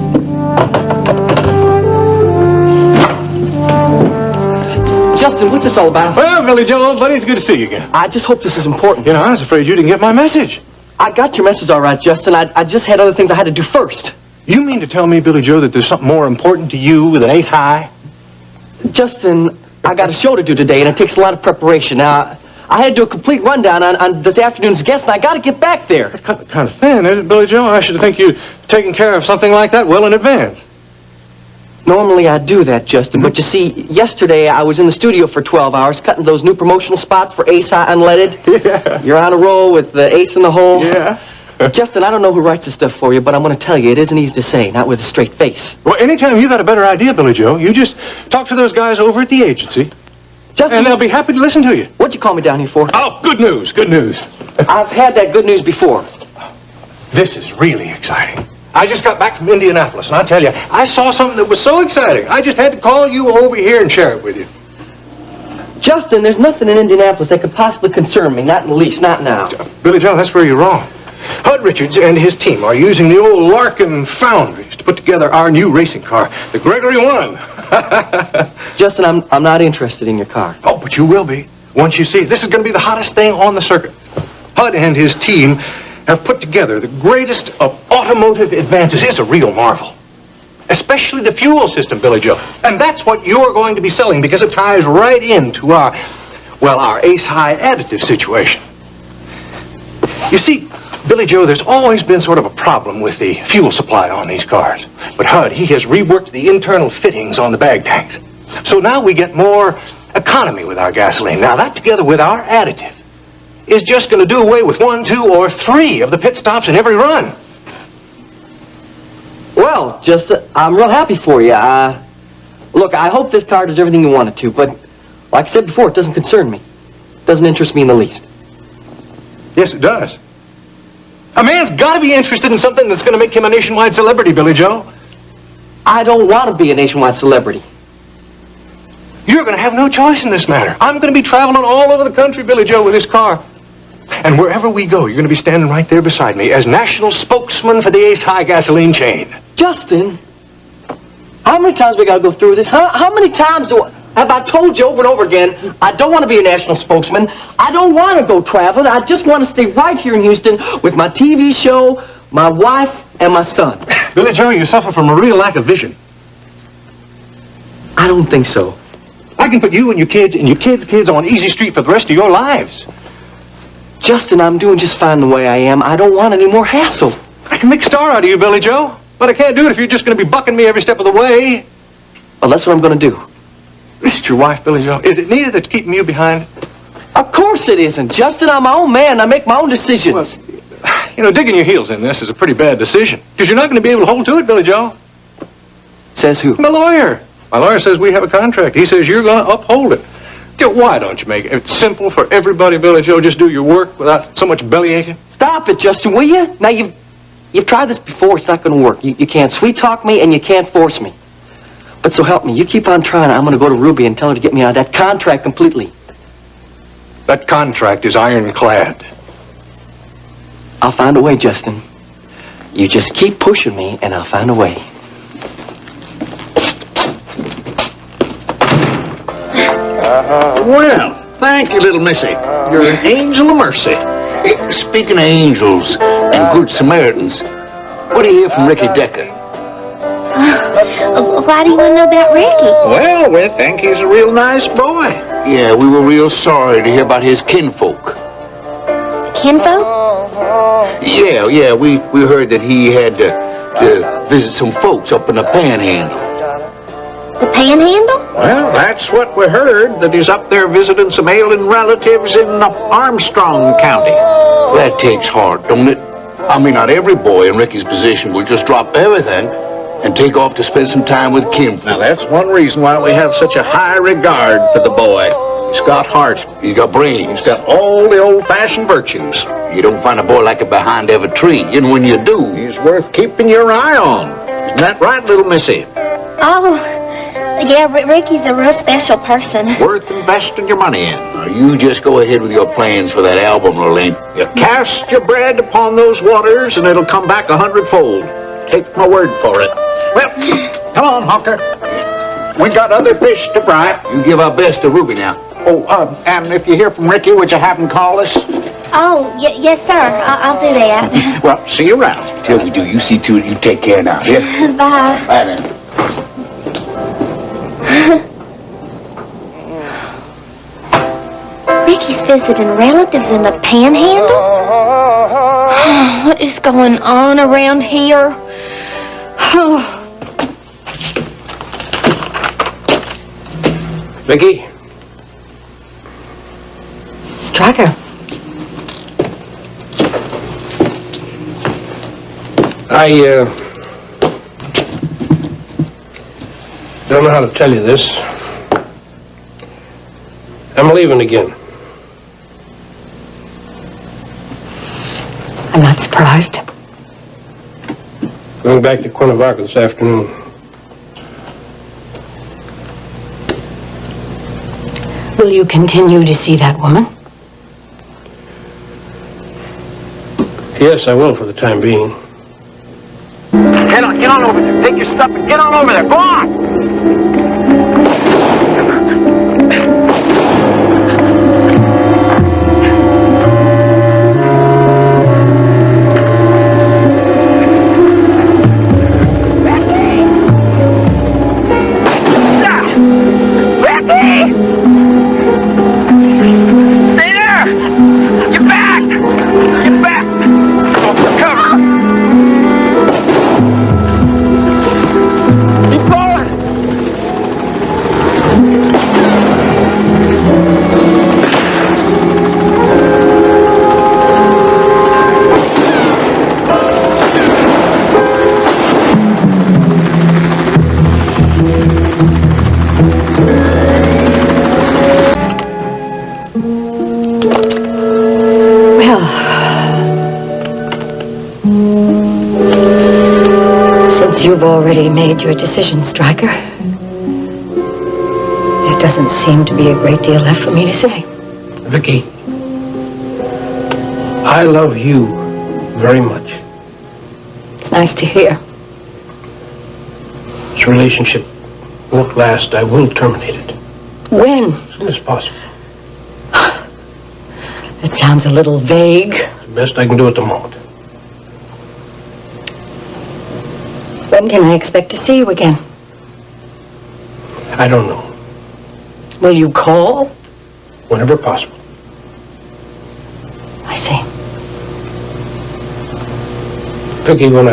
Justin, what's this all about? Well, Billy Joe, old buddy, it's good to see you again. I just hope this is important. You know, I was afraid you didn't get my message. I got your message all right, Justin. I just had other things I had to do first. You mean to tell me, Billy Joe, that there's something more important to you than Ace High? Justin, I got a show to do today, and it takes a lot of preparation. Now, I had to do a complete rundown on this afternoon's guest, and I got to get back there. That's kind of thin, isn't it, Billy Joe? I should think you'd taken care of something like that well in advance. Normally I do that, Justin, but you see, yesterday I was in the studio for 12 hours cutting those new promotional spots for Ace High Unleaded. Yeah. You're on a roll with the Ace in the Hole. Yeah. Justin, I don't know who writes this stuff for you, but I'm going to tell you, it isn't easy to say, not with a straight face. Well, anytime you got a better idea, Billy Joe, you just talk to those guys over at the agency, Justin, and they'll be happy to listen to you. What'd you call me down here for? Oh, good news, good news. I've had that good news before. This is really exciting. I just got back from Indianapolis, and I tell you, I saw something that was so exciting. I just had to call you over here and share it with you. Justin, there's nothing in Indianapolis that could possibly concern me, not in the least, not now. Billy Joe, that's where you're wrong. Hud Richards and his team are using the old Larkin foundries to put together our new racing car, the Gregory 1. Justin, I'm not interested in your car. Oh, but you will be once you see it. This is going to be the hottest thing on the circuit. Hud and his team have put together the greatest of automotive advances. It's a real marvel. Especially the fuel system, Billy Joe. And that's what you're going to be selling because it ties right into our Ace High additive situation. You see, Billy Joe, there's always been sort of a problem with the fuel supply on these cars. But Hud, he has reworked the internal fittings on the bag tanks. So now we get more economy with our gasoline. Now that together with our additive is just going to do away with 1, 2, or 3 of the pit stops in every run. Well, Justin, I'm real happy for you. Look, I hope this car does everything you want it to, but Like I said before, it doesn't concern me. It doesn't interest me in the least. Yes, it does. A man's got to be interested in something that's going to make him a nationwide celebrity, Billy Joe. I don't want to be a nationwide celebrity. You're going to have no choice in this matter. I'm going to be traveling all over the country, Billy Joe, with this car. And wherever we go, you're going to be standing right there beside me as national spokesman for the Ace High gasoline chain. Justin, how many times we got to go through this? How many times have I told you over and over again, I don't want to be a national spokesman. I don't want to go traveling. I just want to stay right here in Houston with my TV show, my wife, and my son. Billy Joe, you suffer from a real lack of vision. I don't think so. I can put you and your kids on Easy Street for the rest of your lives. Justin, I'm doing just fine the way I am. I don't want any more hassle. I can make a star out of you, Billy Joe. But I can't do it if you're just going to be bucking me every step of the way. Well, that's what I'm going to do. This is your wife, Billy Joe. Is it Nita that's keeping you behind? Of course it isn't. Justin, I'm my own man. I make my own decisions. Well, you know, digging your heels in this is a pretty bad decision. Because you're not going to be able to hold to it, Billy Joe. Says who? My lawyer. My lawyer says we have a contract. He says you're going to uphold it. Why don't you make it simple for everybody, Billy Joe? Just do your work without so much belly aching. Stop it, Justin, will you? Now, you've tried this before. It's not going to work. You can't sweet-talk me, and you can't force me. But so help me. You keep on trying. I'm going to go to Ruby and tell her to get me out of that contract completely. That contract is ironclad. I'll find a way, Justin. You just keep pushing me, and I'll find a way. Well, thank you, little missy. You're an angel of mercy. Speaking of angels and good Samaritans, what do you hear from Ricky Decker? Why do you want to know about Ricky? Well, we think he's a real nice boy. Yeah, we were real sorry to hear about his kinfolk. Kinfolk? Yeah, we heard that he had to visit some folks up in the Panhandle. The Panhandle? Well, that's what we heard, that he's up there visiting some ailing relatives in Armstrong County. That takes heart, don't it? I mean, not every boy in Ricky's position will just drop everything and take off to spend some time with kinfolk. Now, that's one reason why we have such a high regard for the boy. He's got heart. He's got brains. He's got all the old-fashioned virtues. You don't find a boy like it behind every tree. And when you do, he's worth keeping your eye on. Isn't that right, little missy? Oh, yeah, Ricky's a real special person. Worth investing your money in. Now, you just go ahead with your plans for that album, Lorraine. You cast your bread upon those waters, and it'll come back 100-fold. Take my word for it. Well, come on, Honker. We got other fish to fry. You give our best to Ruby now. Oh, and if you hear from Ricky, would you have him call us? Oh, yes, sir. I'll do that. Well, see you around. Till we do, you see to it. You take care now, yeah? Bye. Bye, then. Ricky's visiting relatives in the Panhandle? What is going on around here? Vicky? Stryker. I don't know how to tell you this. I'm leaving again. I'm not surprised. Going back to Cuernavaca this afternoon. Will you continue to see that woman? Yes, I will for the time being. Get on over there. Take your stuff and get on over there. Go on! you've already made your decision, Stryker. There doesn't seem to be a great deal left for me to say. Vicky, I love you very much. It's nice to hear. This relationship won't last. I will terminate it. When? As soon as possible. That sounds a little vague. The best I can do at the moment. When can I expect to see you again? I don't know. Will you call? Whenever possible. I see. Vicky, when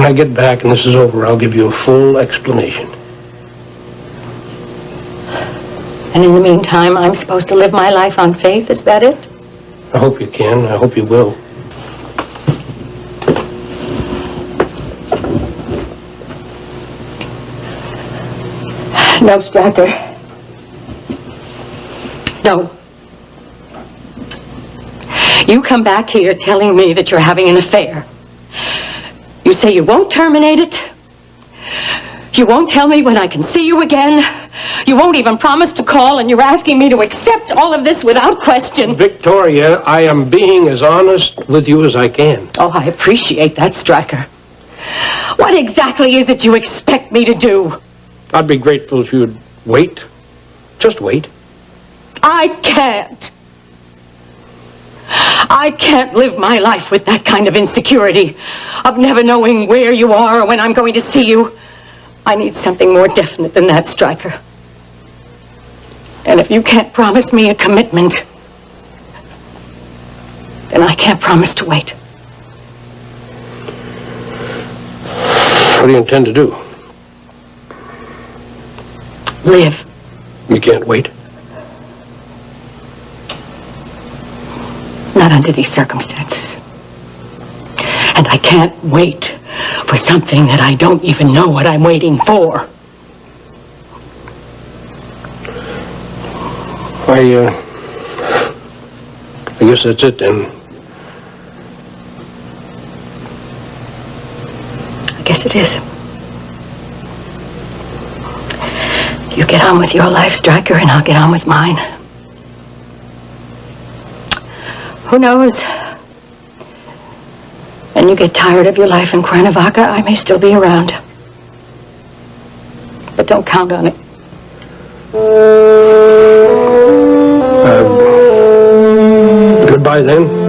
I get back and this is over, I'll give you a full explanation. And in the meantime, I'm supposed to live my life on faith, is that it? I hope you can. I hope you will. No, Stryker. No. You come back here telling me that you're having an affair. You say you won't terminate it. You won't tell me when I can see you again. You won't even promise to call, and you're asking me to accept all of this without question. Victoria, I am being as honest with you as I can. Oh, I appreciate that, Stryker. What exactly is it you expect me to do? I'd be grateful if you'd wait. Just wait. I can't. I can't live my life with that kind of insecurity, of never knowing where you are or when I'm going to see you. I need something more definite than that, Stryker. And if you can't promise me a commitment, then I can't promise to wait. What do you intend to do? Live. You can't wait. Not under these circumstances. And I can't wait for something that I don't even know what I'm waiting for. I guess that's it then. I guess it is. You get on with your life, Stryker, and I'll get on with mine. Who knows? When you get tired of your life in Cuernavaca, I may still be around. But don't count on it. Goodbye then.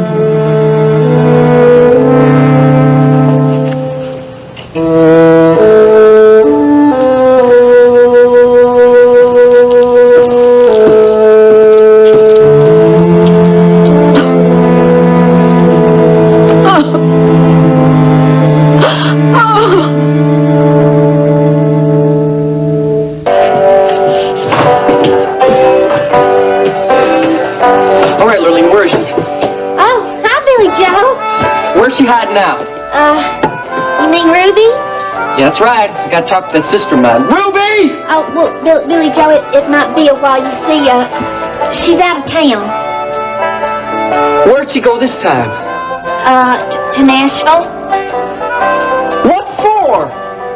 Where's she hiding now? You mean Ruby? Yeah, that's right. I gotta talk to that sister of mine. Ruby! Oh, well, Billy Joe, it might be a while. You see, she's out of town. Where'd she go this time? To Nashville. What for?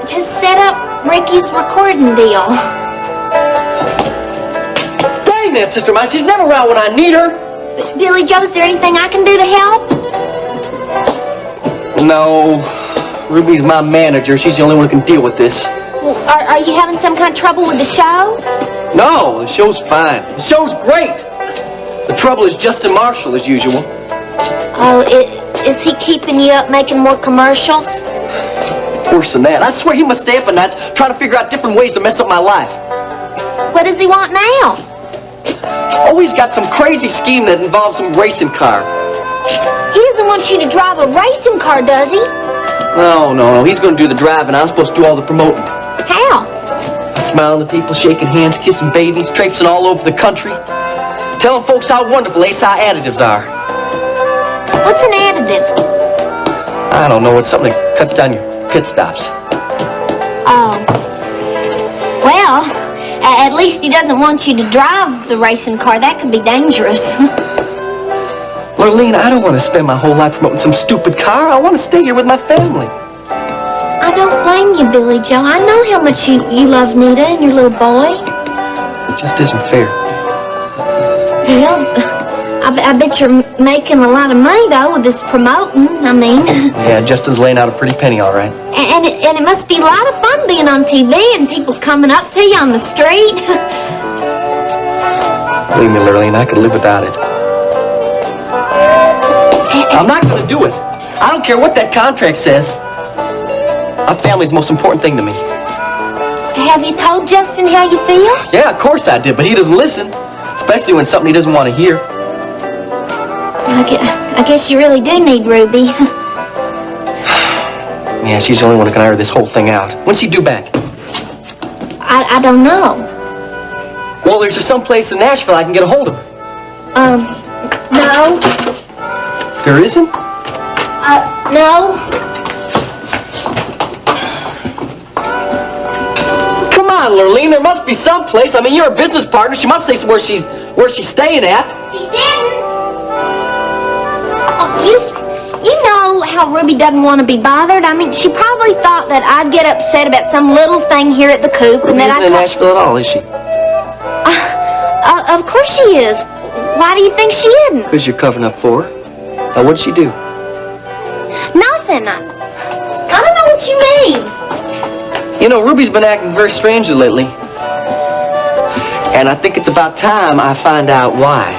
To set up Ricky's recording deal. Dang that sister of mine. She's never around when I need her. Billy Joe, is there anything I can do to help? No. Ruby's my manager. She's the only one who can deal with this. Well, are you having some kind of trouble with the show? No, the show's fine. The show's great. The trouble is Justin Marshall, as usual. Oh, is he keeping you up making more commercials? Worse than that. I swear he must stay up at nights trying to figure out different ways to mess up my life. What does he want now? Oh, he's got some crazy scheme that involves some racing car. He doesn't want you to drive a racing car, does he? No. He's going to do the driving. I'm supposed to do all the promoting. How? Smiling at people, shaking hands, kissing babies, traipsing all over the country. Telling folks how wonderful Ace High additives are. What's an additive? I don't know. It's something that cuts down your pit stops. Oh. Well, at least he doesn't want you to drive the racing car. That could be dangerous. Lurleen, I don't want to spend my whole life promoting some stupid car. I want to stay here with my family. I don't blame you, Billy Joe. I know how much you love Nita and your little boy. It just isn't fair. Well, I bet you're making a lot of money, though, with this promoting, I mean. Yeah, Justin's laying out a pretty penny, all right. And it must be a lot of fun being on TV and people coming up to you on the street. Believe me, Lurleen, I could live without it. I'm not going to do it. I don't care what that contract says. My family's the most important thing to me. Have you told Justin how you feel? Yeah, of course I did, but he doesn't listen. Especially when it's something he doesn't want to hear. I guess you really do need Ruby. Yeah, she's the only one who can iron this whole thing out. When's she due back? I don't know. Well, there's just some place in Nashville I can get a hold of her. No. There isn't? No. Come on, Lurleen, there must be some place. I mean, you're a business partner. She must say where she's staying at. She didn't. You know how Ruby doesn't want to be bothered. I mean, she probably thought that I'd get upset about some little thing here at the coop, and that Ruby isn't in Nashville at all, is she? Of course she is. Why do you think she isn't? Because you're covering up for her. Now, what'd she do? Nothing. I don't know what you mean. You know, Ruby's been acting very strangely lately. And I think it's about time I find out why.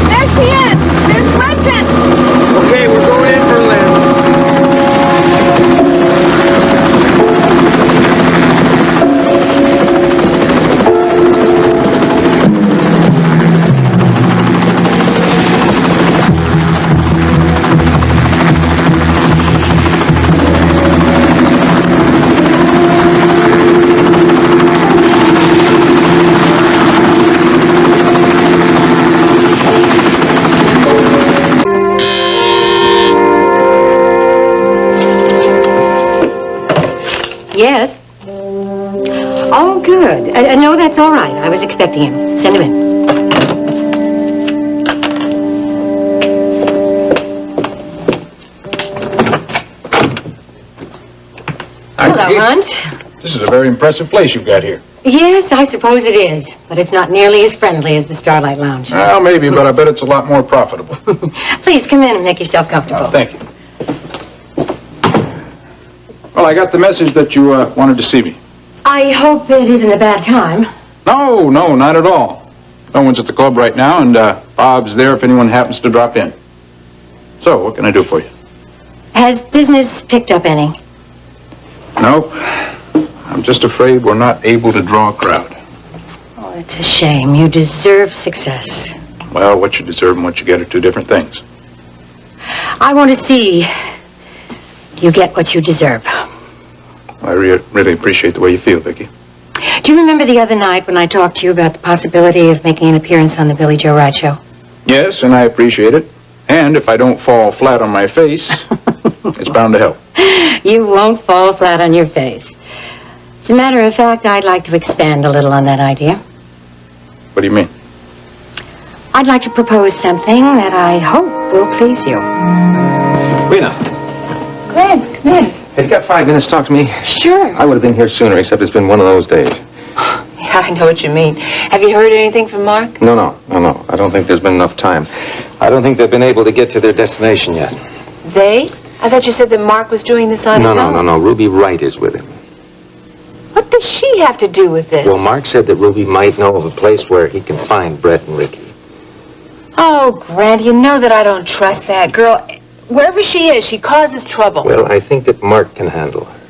There she is! Miss Gretchen! Okay, we're going in for a land. Yes? Oh, good. No, that's all right. I was expecting him. Send him in. Hello, Hunt. This is a very impressive place you've got here. Yes, I suppose it is, but it's not nearly as friendly as the Starlight Lounge. Well, maybe, but I bet it's a lot more profitable. Please come in and make yourself comfortable. Thank you. Well, I got the message that you wanted to see me. I hope it isn't a bad time. No, not at all. No one's at the club right now, and Bob's there if anyone happens to drop in. So, what can I do for you? Has business picked up any? Nope. I'm just afraid we're not able to draw a crowd. Oh, it's a shame. You deserve success. Well, what you deserve and what you get are two different things. I want to see you get what you deserve. I really appreciate the way you feel, Vicki. Do you remember the other night when I talked to you about the possibility of making an appearance on the Billy Joe Wright Show? Yes, and I appreciate it. And if I don't fall flat on my face, it's bound to help. You won't fall flat on your face. As a matter of fact, I'd like to expand a little on that idea. What do you mean? I'd like to propose something that I hope will please you. Rena, Greg, come in. have you got 5 minutes to talk to me? Sure. I would have been here sooner, except it's been one of those days. Yeah, I know what you mean. Have you heard anything from Mark? No. I don't think there's been enough time. I don't think they've been able to get to their destination yet. They? I thought you said that Mark was doing this on his own. No. Ruby Wright is with him. What does she have to do with this? Well, Mark said that Ruby might know of a place where he can find Brett and Ricky. Oh, Grant, you know that I don't trust that girl. Wherever she is, she causes trouble. Well, I think that Mark can handle her.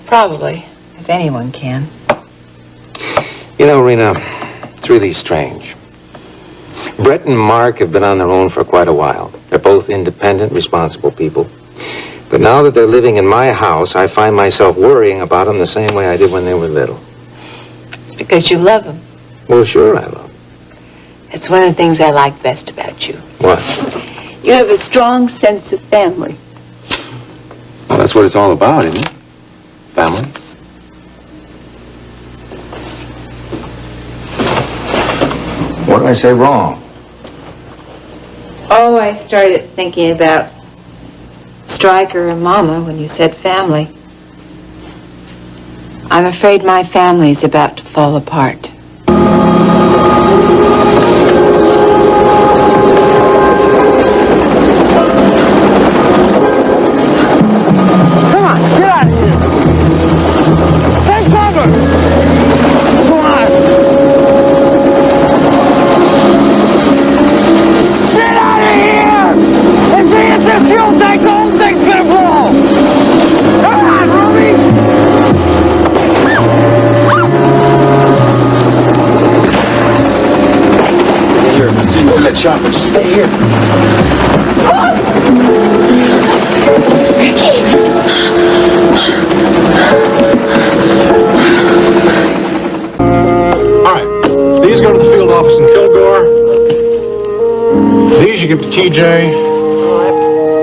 Probably, if anyone can. You know, Rena, it's really strange. Brett and Mark have been on their own for quite a while. They're both independent, responsible people. But now that they're living in my house, I find myself worrying about them the same way I did when they were little. It's because you love them. Well, sure I love them. It's one of the things I like best about you. What? You have a strong sense of family. Well, That's what it's all about, isn't it? Family. What did I say wrong? Oh, I started thinking about Stryker and Mama when you said family. I'm afraid my family's about to fall apart. Come on, get out of here! Take cover! Come on! Get out of here! If she hits this fuel tank, the whole thing's gonna blow! Come on, Ruby! Stay here. I'll see you through that chopper. Just stay here. All right. These go to the field office in Kilgore. These you give to TJ.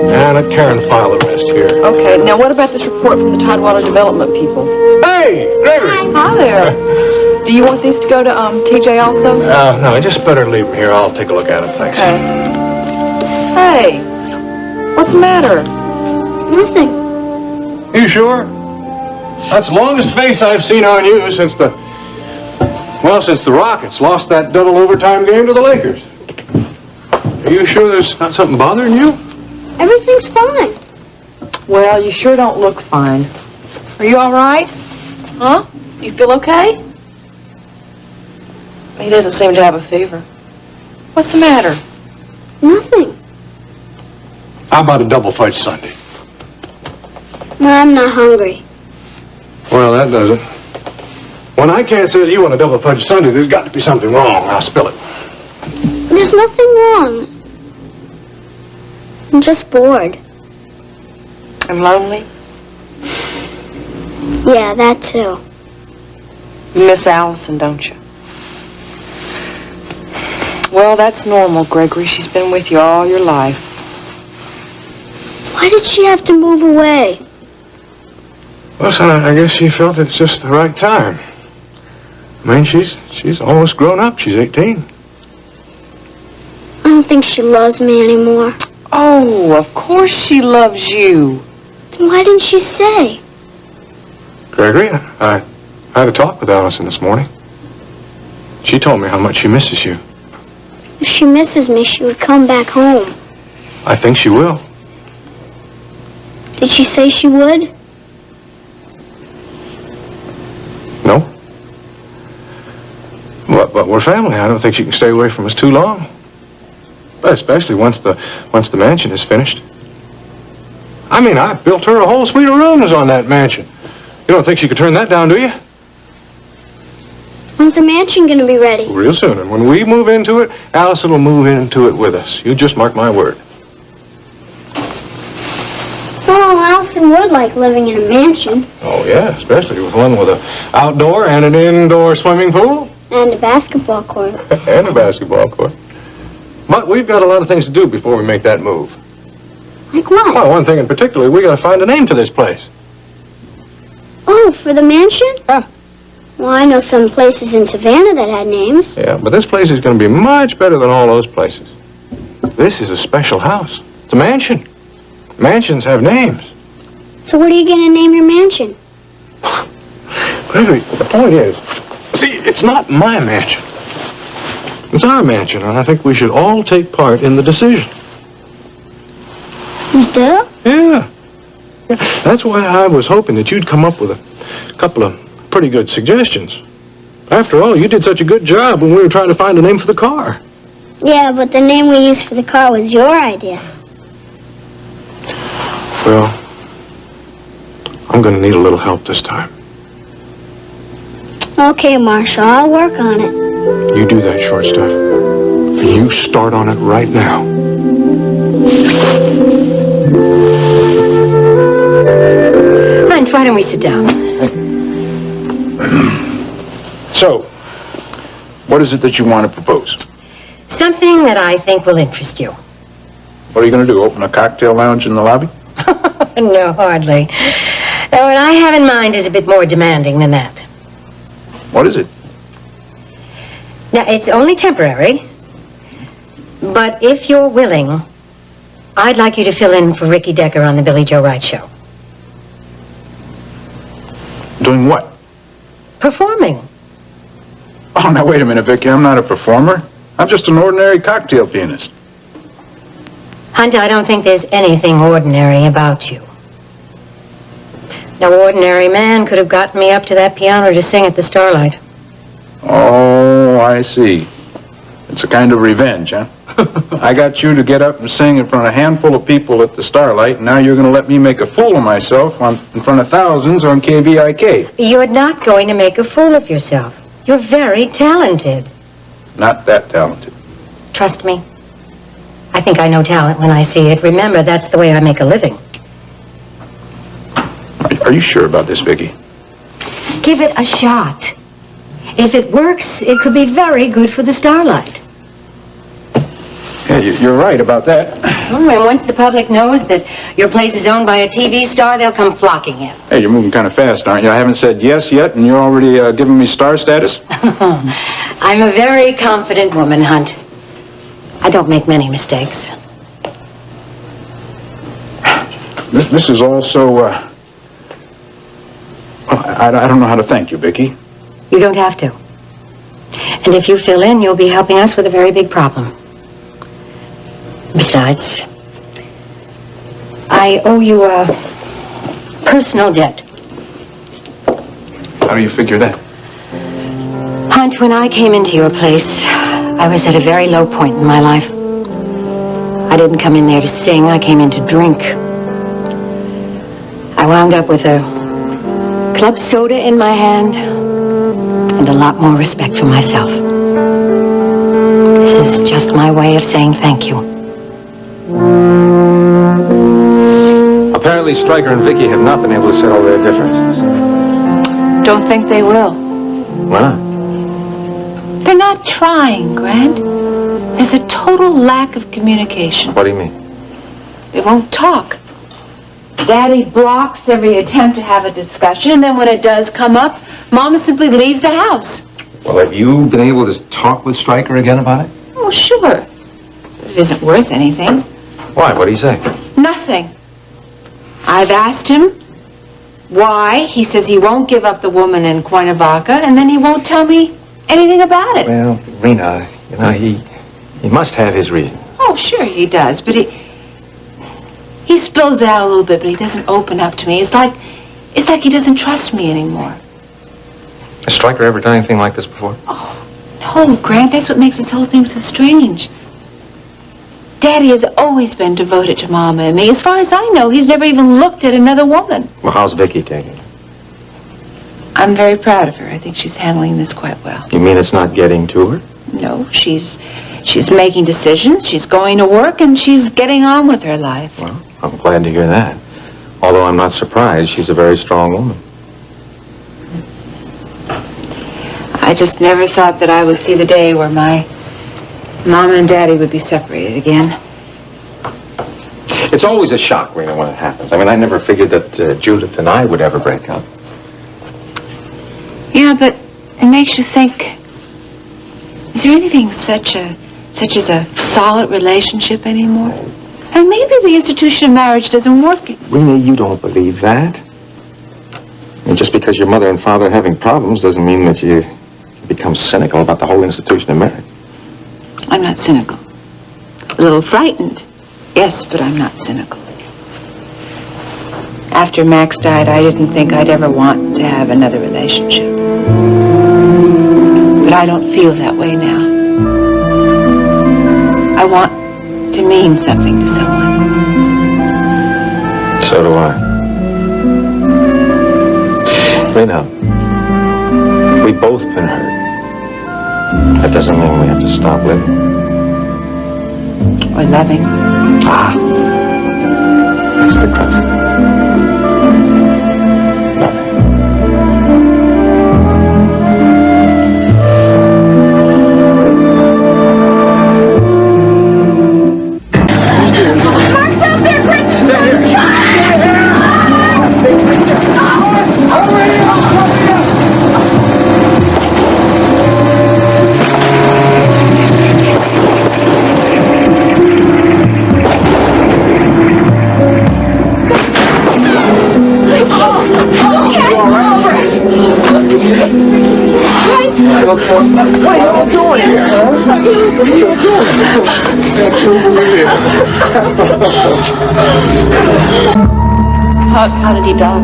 And let Karen file the rest here. Okay, now what about this report from the Tidewater Development people? Hey, Gregory! Hi there. Do you want these to go to TJ also? No, I just better leave them here. I'll take a look at them. Thanks. Okay. Hey, what's the matter? Nothing. You sure? That's the longest face I've seen on you since the Rockets lost that double overtime game to the Lakers. Are you sure there's not something bothering you? Everything's fine. Well, you sure don't look fine. Are you all right? Huh? You feel okay? He doesn't seem to have a fever. What's the matter? Nothing. How about a double fudge sundae? No, I'm not hungry. Well, that does it. When I can't say that you want a double fudge sundae, there's got to be something wrong. I'll spill it. There's nothing wrong. I'm just bored. And lonely? Yeah, that too. You miss Allison, don't you? Well, that's normal, Gregory. She's been with you all your life. Why did she have to move away? Well, son, I guess she felt it's just the right time. I mean, she's almost grown up. She's 18. I don't think she loves me anymore. Oh, of course she loves you. Then why didn't she stay? Gregory, I had a talk with Allison this morning. She told me how much she misses you. If she misses me, she would come back home. I think she will. Did she say she would? No. But we're family. I don't think she can stay away from us too long. But especially once the mansion is finished. I mean, I built her a whole suite of rooms on that mansion. You don't think she could turn that down, do you? When's the mansion gonna be ready? Real soon. And when we move into it, Allison will move into it with us. You just mark my word. Well, Allison would like living in a mansion. Oh, yeah, especially with one with an outdoor and an indoor swimming pool. And a basketball court. And a basketball court. But we've got a lot of things to do before we make that move. Like what? Well, one thing in particular, we got to find a name for this place. Oh, for the mansion? Yeah. Well, I know some places in Savannah that had names. Yeah, but this place is going to be much better than all those places. This is a special house. It's a mansion. Mansions have names. So what are you gonna name your mansion? Gregory, the point is, see, it's not my mansion. It's our mansion, and I think we should all take part in the decision. You do? Yeah. That's why I was hoping that you'd come up with a couple of pretty good suggestions. After all, you did such a good job when we were trying to find a name for the car. Yeah, but the name we used for the car was your idea. Well, I'm going to need a little help this time. Okay, Marshall, I'll work on it. You do that short stuff. You start on it right now. Hunt, why don't we sit down? So, what is it that you want to propose? Something that I think will interest you. What are you going to do, open a cocktail lounge in the lobby? No, hardly. What I have in mind is a bit more demanding than that. What is it? Now, it's only temporary, but if you're willing, I'd like you to fill in for Ricky Decker on the Billy Joe Wright show. Doing what? Performing. Oh, now wait a minute, Vicky. I'm not a performer. I'm just an ordinary cocktail pianist. Hunt, I don't think there's anything ordinary about you. No ordinary man could have gotten me up to that piano to sing at the Starlight. Oh, I see. It's a kind of revenge, huh? I got you to get up and sing in front of a handful of people at the Starlight, and now you're going to let me make a fool of myself in front of thousands on KVIK. You're not going to make a fool of yourself. You're very talented. Not that talented. Trust me. I think I know talent when I see it. Remember, that's the way I make a living. Are you sure about this, Vicky? Give it a shot. If it works, it could be very good for the Starlight. Yeah, you're right about that. And once the public knows that your place is owned by a TV star, they'll come flocking in. Hey, you're moving kind of fast, aren't you? I haven't said yes yet, and you're already giving me star status? I'm a very confident woman, Hunt. I don't make many mistakes. This is all so, I don't know how to thank you, Vicky. You don't have to. And if you fill in, you'll be helping us with a very big problem. Besides, I owe you a personal debt. How do you figure that? Hunt, when I came into your place, I was at a very low point in my life. I didn't come in there to sing, I came in to drink. I wound up with a club soda in my hand and a lot more respect for myself. This is just my way of saying thank you. Apparently, Stryker and Vicky have not been able to settle their differences. Don't think they will. Why not? They're not trying, Grant. There's a total lack of communication. What do you mean? They won't talk. Daddy blocks every attempt to have a discussion, and then when it does come up, Mama simply leaves the house. Well, have you been able to talk with Stryker again about it? Oh, sure. But it isn't worth anything. Why? What do you say? Nothing. I've asked him why. He says he won't give up the woman in Cuernavaca, and then he won't tell me anything about it. Well, Rena, you know, he must have his reasons. Oh, sure he does, but he spills it out a little bit, but he doesn't open up to me. It's like he doesn't trust me anymore. Has Stryker ever done anything like this before? No, Grant, that's what makes this whole thing so strange. Daddy has always been devoted to Mama and me. As far as I know, he's never even looked at another woman. Well, how's Vicky taking it? I'm very proud of her. I think she's handling this quite well. You mean it's not getting to her? No, she's making decisions, she's going to work, and she's getting on with her life. Well, I'm glad to hear that. Although I'm not surprised, she's a very strong woman. I just never thought that I would see the day where my Mama and Daddy would be separated again. It's always a shock, Rena, when it happens. I mean, I never figured that Judith and I would ever break up. Yeah, but it makes you think, is there anything such as a solid relationship anymore? And maybe the institution of marriage doesn't work. Rena, you don't believe that. And just because your mother and father are having problems doesn't mean that you become cynical about the whole institution of marriage. I'm not cynical. A little frightened, yes, but I'm not cynical. After Max died, I didn't think I'd ever want to have another relationship. But I don't feel that way now. I want to mean something to someone. So do I. Rena, we've both been hurt. That doesn't mean we have to stop living. Or loving. Ah, that's the crux of it. Mark's out there, Grant! Stay here! How did he die?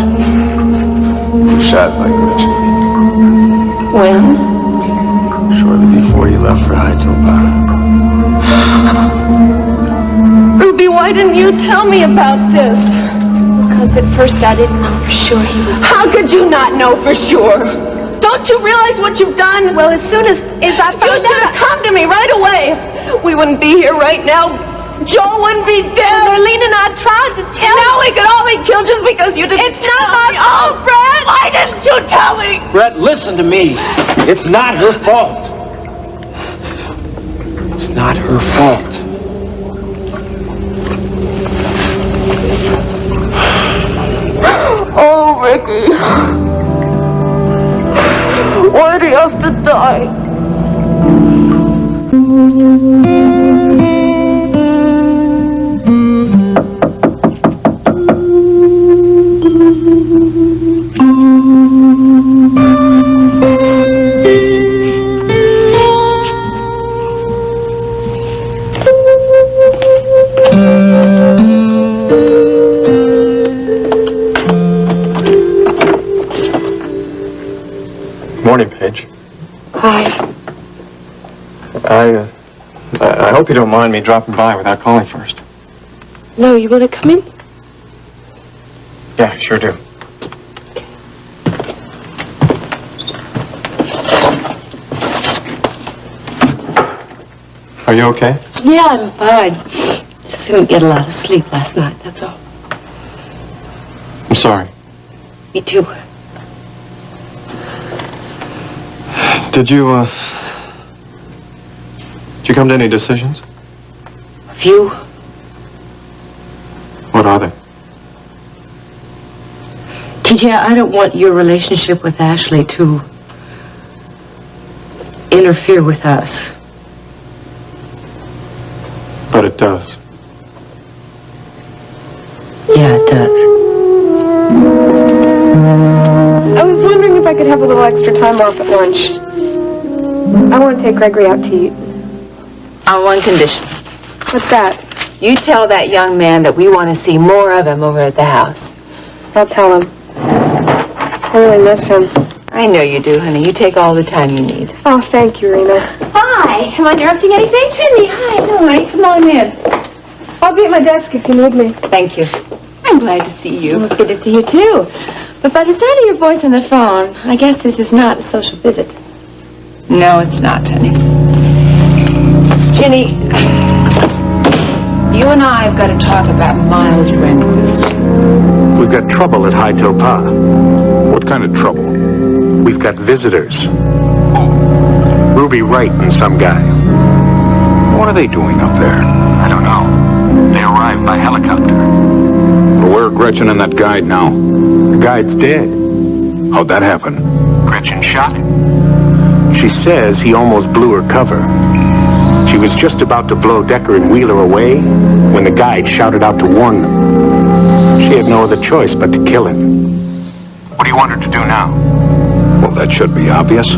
You shot like Richard. When? Shortly before you left for Haitopa. Ruby, why didn't you tell me about this? Because at first I didn't know for sure he was... How could you not know for sure? Don't you realize what you've done? Well, as soon as I found out... You should have come to me right away. We wouldn't be here right now. Joe wouldn't be dead. Lurleen and I tried to tell you. Now we could all be killed just because you didn't It's not my fault, Brett! Why didn't you tell me? Brett, listen to me. It's not her fault. It's not her fault. Oh, Ricky. Why do you have to die? Morning, Paige. Hi. I hope you don't mind me dropping by without calling first. No, you want to come in? Yeah, I sure do. Are you okay? Yeah, I'm fine. Just didn't get a lot of sleep last night, that's all. I'm sorry. Me too. Did you come to any decisions? A few. What are they? TJ, I don't want your relationship with Ashley to interfere with us. But it does. Yeah, it does. I was wondering if I could have a little extra time off at lunch. I want to take Gregory out to eat. On one condition. What's that? You tell that young man that we want to see more of him over at the house. I'll tell him. I really miss him. I know you do, honey. You take all the time you need. Oh, thank you, Rena. Hi. Am I interrupting anything? Jenny, hi. No, honey. Come on in. I'll be at my desk if you need me. Thank you. I'm glad to see you. Well, good to see you, too. But by the sound of your voice on the phone, I guess this is not a social visit. No, it's not, honey. Jenny, you and I have got to talk about Miles Rehnquist. We've got trouble at Haitopa. What kind of trouble? We've got visitors. Ruby Wright and some guy. What are they doing up there? I don't know. They arrived by helicopter. Well, where are Gretchen and that guide now? The guide's dead. How'd that happen? Gretchen shot him. She says he almost blew her cover. She was just about to blow Decker and Wheeler away when the guide shouted out to warn them. She had no other choice but to kill him. What do you want her to do now? Well, that should be obvious.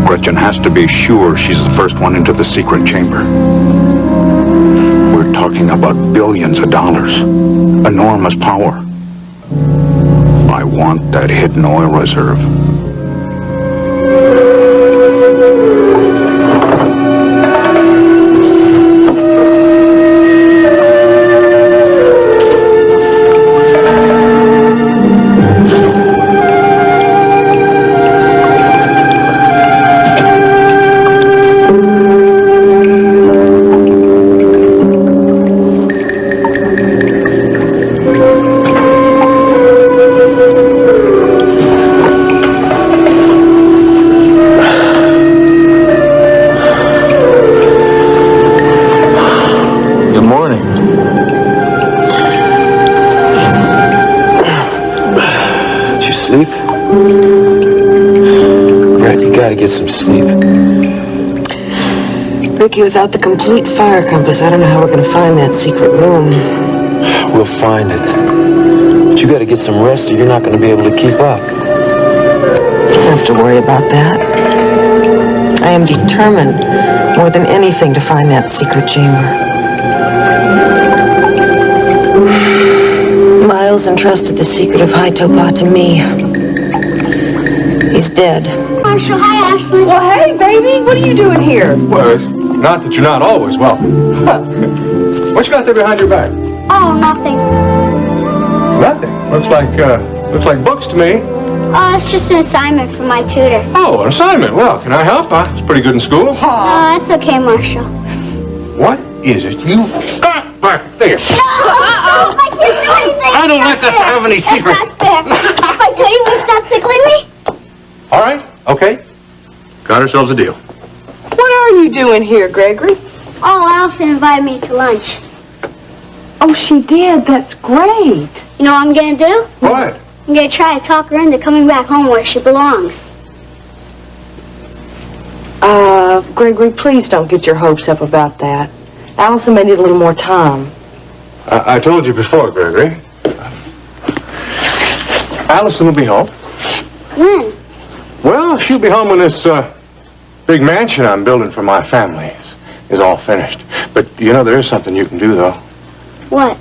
Gretchen has to be sure she's the first one into the secret chamber. We're talking about billions of dollars. Enormous power. I want that hidden oil reserve. Get some sleep. Ricky, without the complete fire compass, I don't know how we're going to find that secret room. We'll find it. But you got to get some rest or you're not going to be able to keep up. You don't have to worry about that. I am determined more than anything to find that secret chamber. Miles entrusted the secret of High Topa to me. He's dead. Marshall, hi, Ashley. Well, hey, baby, what are you doing here? Well, it's not that you're not always welcome. What you got there behind your back? Oh, nothing. Nothing. Looks like books to me. It's just an assignment from my tutor. Oh, an assignment. Well, can I help? I was pretty good in school. No, that's okay, Marshall. What is it you got back there? No! I can't do anything! I don't like us to have any secrets. It's not fair. If I tell you, will you stop tickling me? All right, okay. Got ourselves a deal. What are you doing here, Gregory? Oh, Allison invited me to lunch. Oh, she did. That's great. You know what I'm gonna do? What? I'm gonna try to talk her into coming back home where she belongs. Gregory, please don't get your hopes up about that. Allison may need a little more time. I told you before, Gregory. Allison will be home. When? Well, she'll be home when this big mansion I'm building for my family is all finished. But, you know, there is something you can do, though. What?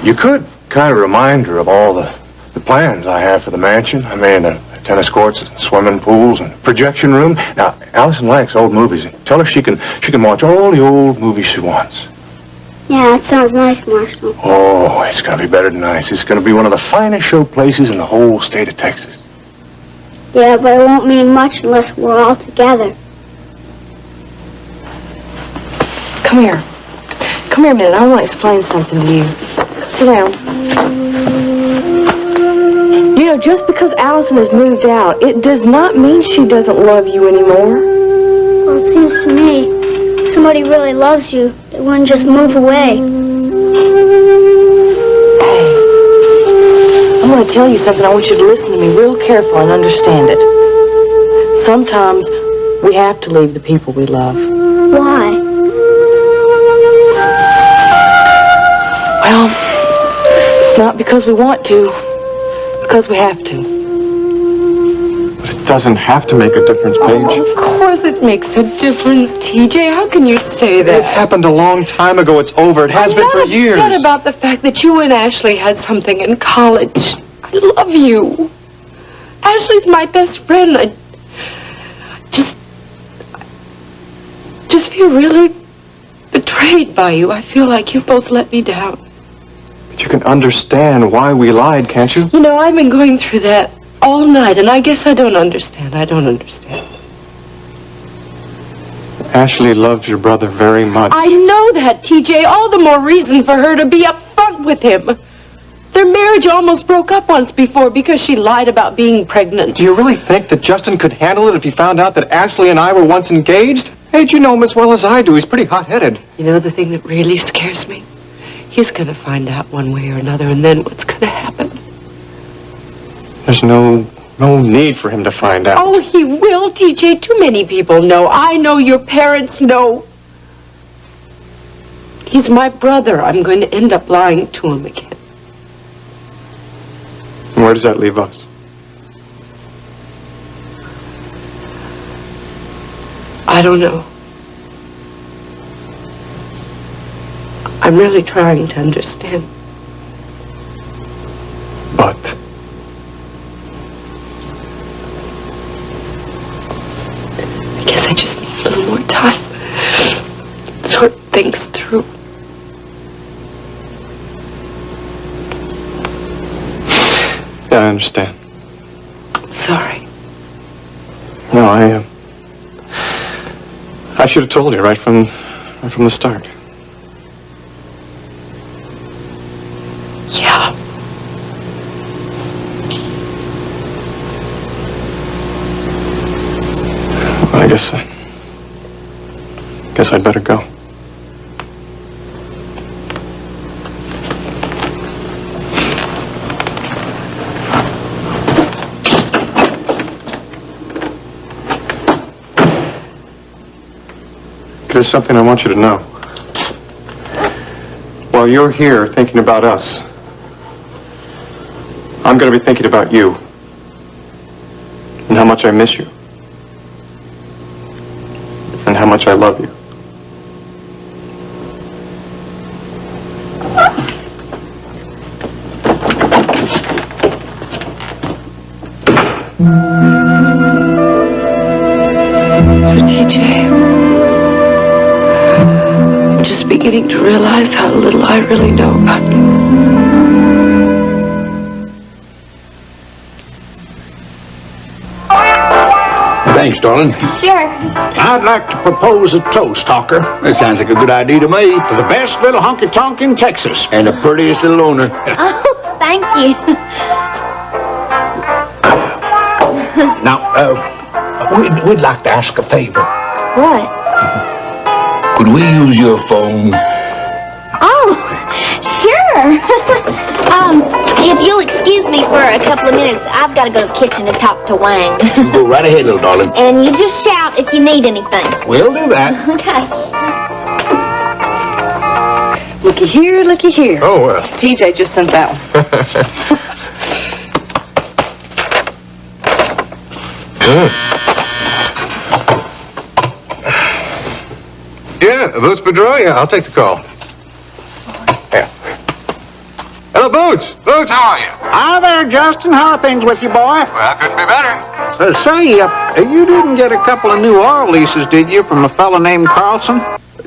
You could kind of remind her of all the plans I have for the mansion. I mean, tennis courts, and swimming pools, and projection room. Now, Allison likes old movies. Tell her she can watch all the old movies she wants. Yeah, that sounds nice, Marshall. Oh, it's going to be better than nice. It's going to be one of the finest show places in the whole state of Texas. Yeah, but it won't mean much unless we're all together. Come here. Come here a minute. I want to explain something to you. Sit down. You know, just because Allison has moved out, it does not mean she doesn't love you anymore. Well, it seems to me, if somebody really loves you, they wouldn't just move away. Hey, I'm going to tell you something. I want you to listen to me real careful and understand it. Sometimes we have to leave the people we love. Why? Well, it's not because we want to. It's because we have to. But it doesn't have to make a difference, Paige. Of course it makes a difference, TJ. How can you say that? It happened a long time ago. It's over. It has been for years. I'm not upset about the fact that you and Ashley had something in college. I love you. Ashley's my best friend. I just feel really betrayed by you. I feel like you both let me down. But you can understand why we lied, can't you? You know, I've been going through that all night, and I guess I don't understand. I don't understand. Ashley loves your brother very much. I know that, TJ. All the more reason for her to be upfront with him. Their marriage almost broke up once before because she lied about being pregnant. Do you really think that Justin could handle it if he found out that Ashley and I were once engaged? Hey, you know him as well as I do. He's pretty hot-headed. You know the thing that really scares me? He's going to find out one way or another, and then what's going to happen? There's no need for him to find out. Oh, he will, TJ. Too many people know. I know, your parents know. He's my brother. I'm going to end up lying to him again. And where does that leave us? I don't know. I'm really trying to understand. But I guess I just need a little more time to sort things through. yeah, I understand. I'm sorry. No, I should have told you right from the start. Yeah. Well, I guess I'd better go. There's something I want you to know. While you're here thinking about us, I'm going to be thinking about you and how much I miss you and how much much I love you. TJ, I'm just beginning to realize how little I really know about you. Thanks, darling. Sure. I'd like to propose a toast, Hawker. That sounds like a good idea to me. To the best little honky-tonk in Texas. And the prettiest little owner. Oh, thank you. Now, we'd like to ask a favor. What? Could we use your phone? Oh, sure. If you'll excuse me for a couple of minutes, I've got to go to the kitchen to talk to Wang. You go right ahead, little darling. And you just shout if you need anything. We'll do that. Okay. Looky here, looky here. Oh, well. TJ just sent that one. Yeah, Boots Boudreaux, yeah, I'll take the call. Yeah. Hello, Boots. Boots, how are you? Hi there, Justin. How are things with you, boy? Well, couldn't be better. Say, you didn't get a couple of new oil leases, did you, from a fella named Carlson?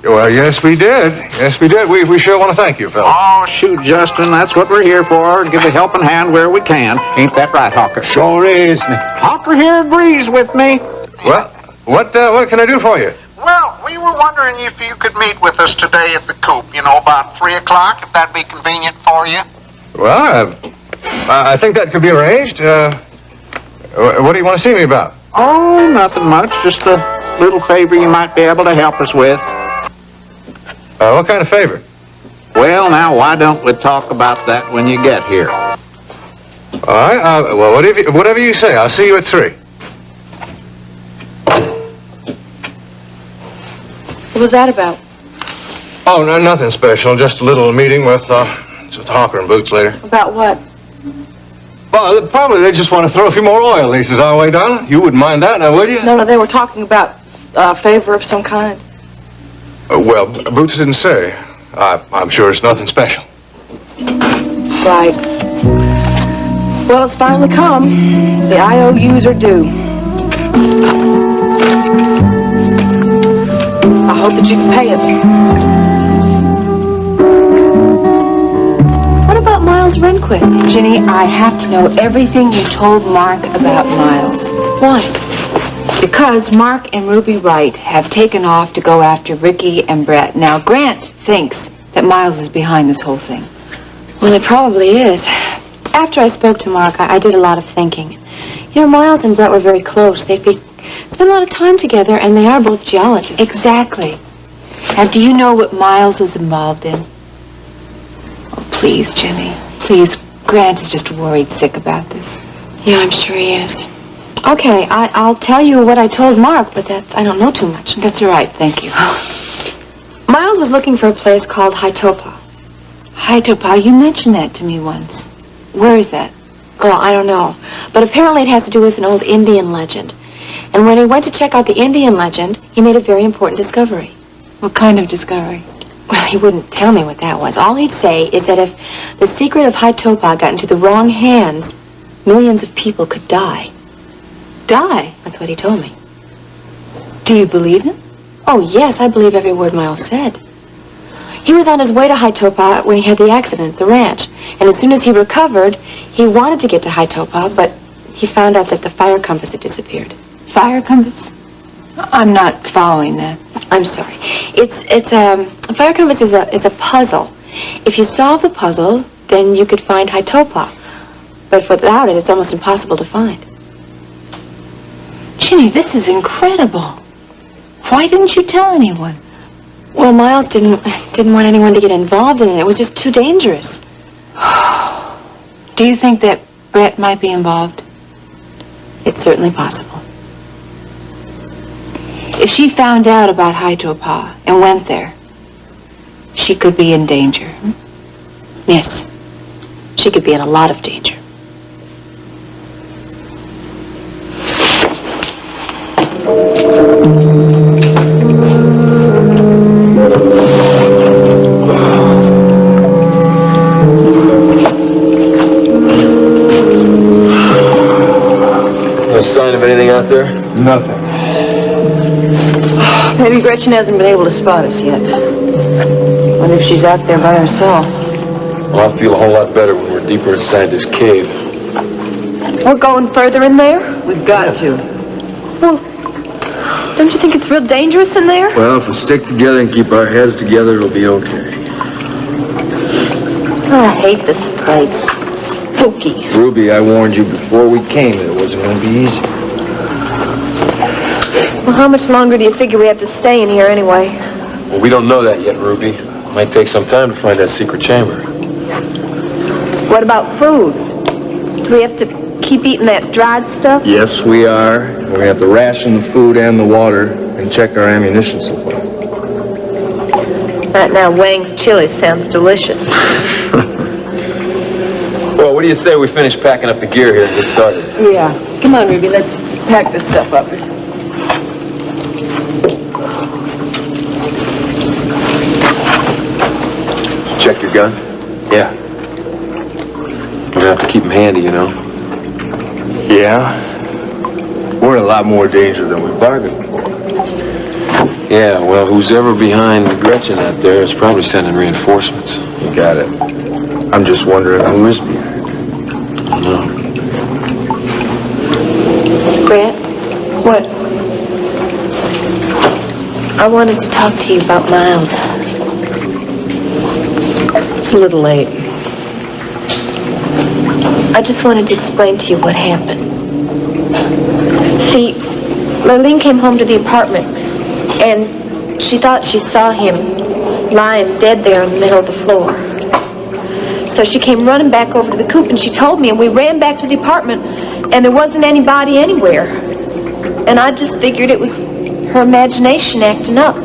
Well, yes, we did. Yes, we did. We sure want to thank you, fella. Oh, shoot, Justin. That's what we're here for. Give a helping hand where we can. Ain't that right, Hawker? Sure is. Hawker here agrees with me. Well, what can I do for you? Well, we were wondering if you could meet with us today at the Coop, about 3 o'clock, if that'd be convenient for you. Well, I think that could be arranged. What do you want to see me about? Oh, nothing much. Just a little favor you might be able to help us with. What kind of favor? Well, now, why don't we talk about that when you get here? All right. Well, whatever you say. I'll see you at 3. What was that about? Oh, no, nothing special. Just a little meeting with Hawker and Boots later. About what? Well, probably they just want to throw a few more oil leases our way, darling. You wouldn't mind that, now, would you? No, they were talking about a favor of some kind. Well, Boots didn't say. I'm sure it's nothing special. Right. Well, it's finally come. The IOUs are due. I hope that you can pay it. What about Miles Rehnquist? Ginny, I have to know everything you told Mark about Miles. Why? Because Mark and Ruby Wright have taken off to go after Ricky and Brett. Now, Grant thinks that Miles is behind this whole thing. Well, it probably is. After I spoke to Mark, I did a lot of thinking. Miles and Brett were very close. They'd spend a lot of time together, and they are both geologists. Exactly. Now, do you know what Miles was involved in? Oh, please, Ginny. Please, Grant is just worried sick about this. Yeah, I'm sure he is. Okay, I'll tell you what I told Mark, but I don't know too much. That's all right, thank you. Miles was looking for a place called Haitopa. Haitopa, you mentioned that to me once. Where is that? Well, I don't know. But apparently it has to do with an old Indian legend. And when he went to check out the Indian legend, he made a very important discovery. What kind of discovery? Well, he wouldn't tell me what that was. All he'd say is that if the secret of Haitopa got into the wrong hands, millions of people could die. Die? That's what he told me. Do you believe him? Oh, yes, I believe every word Miles said. He was on his way to Haitopa when he had the accident at the ranch. And as soon as he recovered, he wanted to get to Haitopa, but he found out that the fire compass had disappeared. Fire compass? I'm not following that. I'm sorry. It's a fire compass is a puzzle. If you solve the puzzle, then you could find Haitopa. But without it, it's almost impossible to find. Ginny, this is incredible. Why didn't you tell anyone? Well, Miles didn't want anyone to get involved in it. It was just too dangerous. Do you think that Brett might be involved? It's certainly possible. If she found out about Haitopa and went there, she could be in danger. Yes. She could be in a lot of danger. out there? Nothing. Maybe Gretchen hasn't been able to spot us yet. What if she's out there by herself? Well, I'll feel a whole lot better when we're deeper inside this cave. We're going further in there? We've got to. Well, don't you think it's real dangerous in there? Well, if we stick together and keep our heads together, it'll be okay. I hate this place. It's spooky. Ruby, I warned you before we came that it wasn't going to be easy. Well, how much longer do you figure we have to stay in here anyway? Well, we don't know that yet, Ruby. It might take some time to find that secret chamber. What about food? Do we have to keep eating that dried stuff? Yes, we are. We're going to have to ration the food and the water and check our ammunition supply. Right now, Wang's chili sounds delicious. Well, what do you say we finish packing up the gear here and get started? Yeah. Come on, Ruby, let's pack this stuff up. Check your gun? Yeah. We're gonna have to keep them handy, you know. Yeah? We're in a lot more danger than we bargained for. Yeah, well, who's ever behind Gretchen out there is probably sending reinforcements. You got it. I'm just wondering who is behind. I don't know. Brett? What? I wanted to talk to you about Miles. It's a little late. I just wanted to explain to you what happened. See, Lurleen came home to the apartment, and she thought she saw him lying dead there in the middle of the floor. So she came running back over to the coop, and she told me, and we ran back to the apartment, and there wasn't anybody anywhere. And I just figured it was her imagination acting up.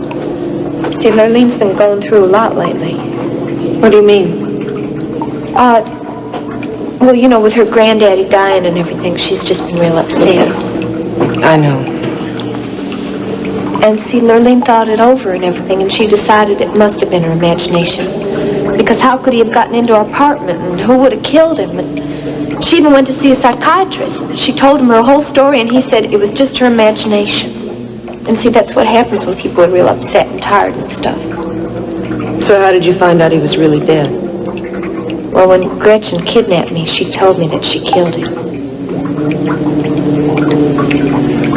See, Lurleen's been going through a lot lately. What do you mean? Well, you know, with her granddaddy dying and everything, she's just been real upset. I know. And see, Lurleen thought it over and everything, and she decided it must have been her imagination. Because how could he have gotten into our apartment, and who would have killed him? And she even went to see a psychiatrist. She told him her whole story, and he said it was just her imagination. And see, that's what happens when people are real upset and tired and stuff. So how did you find out he was really dead? Well, when Gretchen kidnapped me, she told me that she killed him.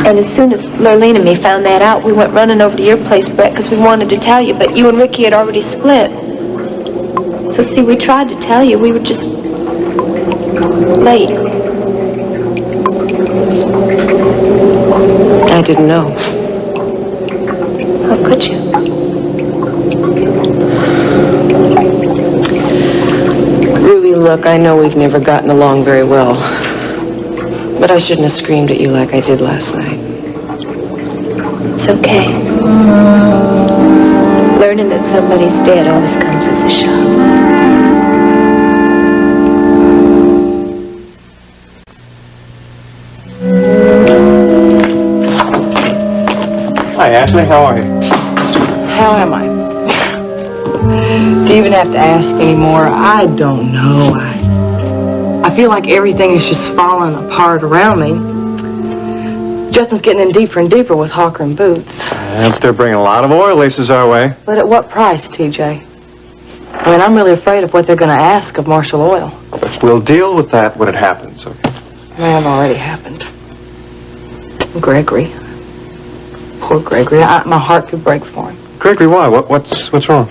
And as soon as Lurleen and me found that out, we went running over to your place, Brett, because we wanted to tell you, but you and Ricky had already split. So see, we tried to tell you, we were just late. I didn't know. How could you? Ruby, look, I know we've never gotten along very well. But I shouldn't have screamed at you like I did last night. It's okay. Learning that somebody's dead always comes as a shock. Hi, Ashley. How are you? How am I? Do you even have to ask anymore? I don't know. I feel like everything is just falling apart around me. Justin's getting in deeper and deeper with Hawker and Boots. But they're bringing a lot of oil leases our way. But at what price, TJ? I mean, I'm really afraid of what they're going to ask of Marshall Oil. We'll deal with that when it happens, okay? Man, it already happened. Gregory. Poor Gregory. My heart could break for him. Gregory, why? What's wrong?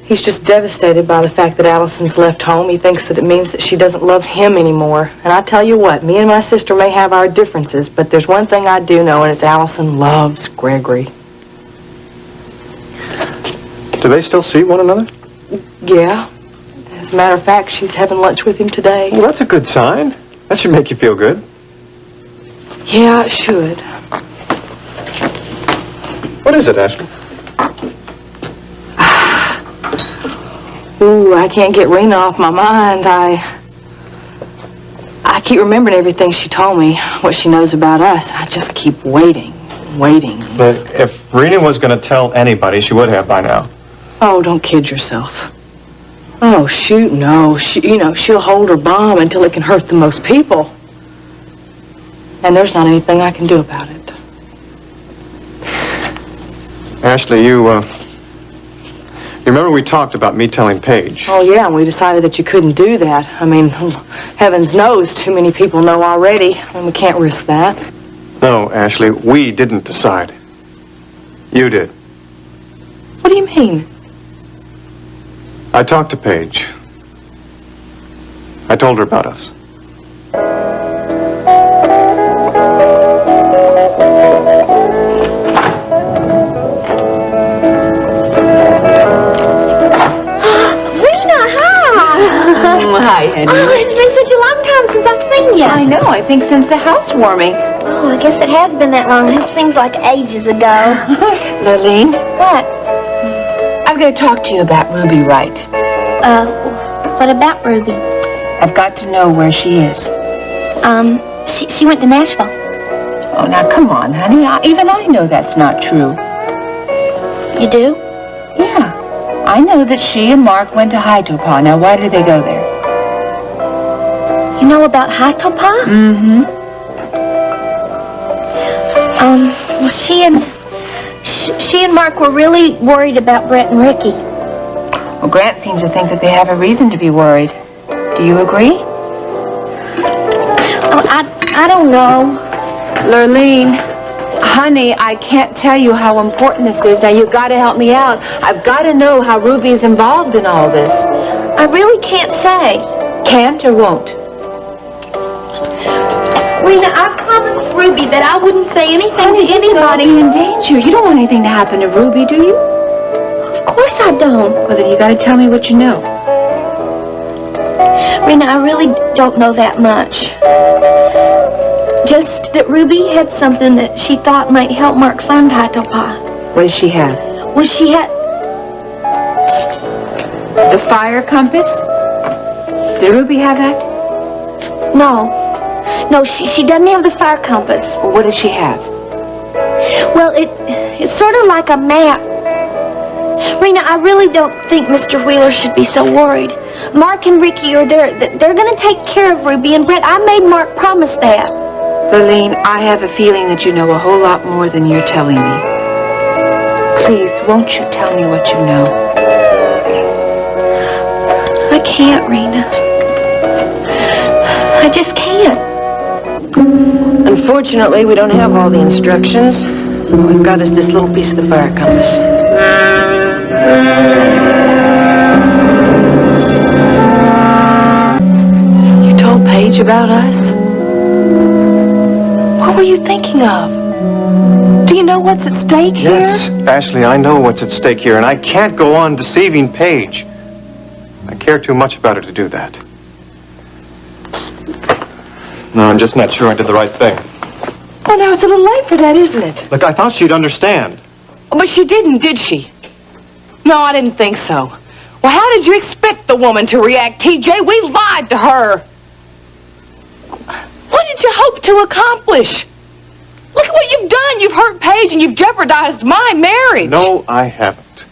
He's just devastated by the fact that Allison's left home. He thinks that it means that she doesn't love him anymore. And I tell you what, me and my sister may have our differences, but there's one thing I do know, and it's Allison loves Gregory. Do they still see one another? Yeah. As a matter of fact, she's having lunch with him today. Well, that's a good sign. That should make you feel good. Yeah, it should. What is it, Ashley? Ooh, I can't get Rena off my mind. I keep remembering everything she told me, what she knows about us. I just keep waiting. But if Rena was going to tell anybody, she would have by now. Oh, don't kid yourself. Oh, shoot, no. She'll hold her bomb until it can hurt the most people. And there's not anything I can do about it. Ashley, you remember we talked about me telling Paige? Oh, yeah, and we decided that you couldn't do that. I mean, heavens knows too many people know already, and we can't risk that. No, Ashley, we didn't decide. You did. What do you mean? I talked to Paige. I told her about us. Hi, honey. Oh, it's been such a long time since I've seen you. I know. I think since the housewarming. Oh, I guess it has been that long. It seems like ages ago. Lurleen, What? I've got to talk to you about Ruby Wright. What about Ruby? I've got to know where she is. She went to Nashville. Oh, now come on, honey. Even I know that's not true. You do? Yeah. I know that she and Mark went to Haitopa. Now, why did they go there? You know about Haitopa? Mm-hmm. Well, she and Mark were really worried about Brett and Ricky. Well, Grant seems to think that they have a reason to be worried. Do you agree? Oh, I don't know. Lurleen, honey, I can't tell you how important this is. Now, you've got to help me out. I've got to know how Ruby is involved in all this. I really can't say. Can't or won't? Rena, I promised Ruby that I wouldn't say anything to anybody. In danger. You don't want anything to happen to Ruby, do you? Of course I don't. Well, then you got to tell me what you know. Rena, I really don't know that much. Just that Ruby had something that she thought might help Mark find Haitopa. What does she have? Well, she had... The fire compass? Did Ruby have that? No. No, she doesn't have the fire compass. Well, what does she have? Well, it's sort of like a map. Rena, I really don't think Mr. Wheeler should be so worried. Mark and Ricky are there. They're going to take care of Ruby and Brett. I made Mark promise that. Lurleen, I have a feeling that you know a whole lot more than you're telling me. Please, won't you tell me what you know? I can't, Rena. I just can't. Unfortunately, we don't have all the instructions. All we've got is this little piece of the fire compass. You told Paige about us? What were you thinking of? Do you know what's at stake here? Yes, Ashley, I know what's at stake here, and I can't go on deceiving Paige. I care too much about her to do that. No, I'm just not sure I did the right thing. Well, now it's a little late for that, isn't it? Look, I thought she'd understand. But she didn't, did she? No, I didn't think so. Well, how did you expect the woman to react, TJ? We lied to her. What did you hope to accomplish? Look at what you've done. You've hurt Paige and you've jeopardized my marriage. No, I haven't.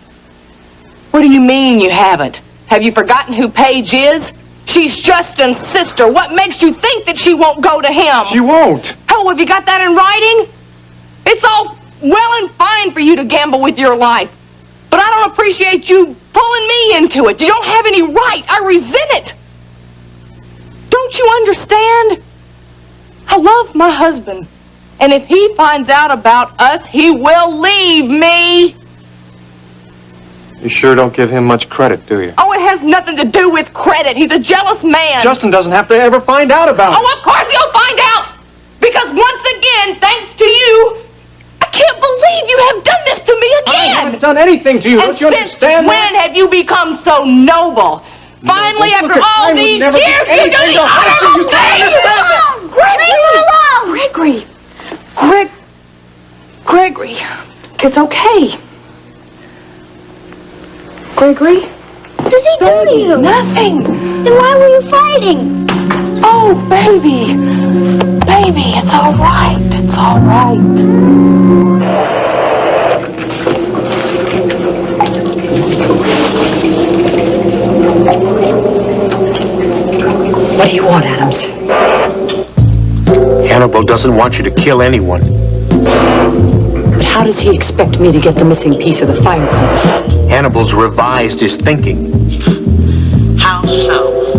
What do you mean you haven't? Have you forgotten who Paige is? She's Justin's sister. What makes you think that she won't go to him? She won't. Oh, have you got that in writing? It's all well and fine for you to gamble with your life. But I don't appreciate you pulling me into it. You don't have any right. I resent it. Don't you understand? I love my husband. And if he finds out about us, he will leave me. You sure don't give him much credit, do you? Oh, it has nothing to do with credit. He's a jealous man. Justin doesn't have to ever find out about it. Oh, of course he'll find out. Because once again, thanks to you, I can't believe you have done this to me again. I haven't done anything to you. And Don't you since understand when have you become so noble? Finally, look after at- I all would these never do years, you do anything the to harm you. honorable You can't thing! understand Gregory, it's okay. Gregory? What does he do to you? Nothing. Then why were you fighting? Oh, baby. Baby, it's all right. It's all right. What do you want, Adams? Hannah Hannibal doesn't want you to kill anyone. But how does he expect me to get the missing piece of the fire code? Hannibal's revised his thinking. How so?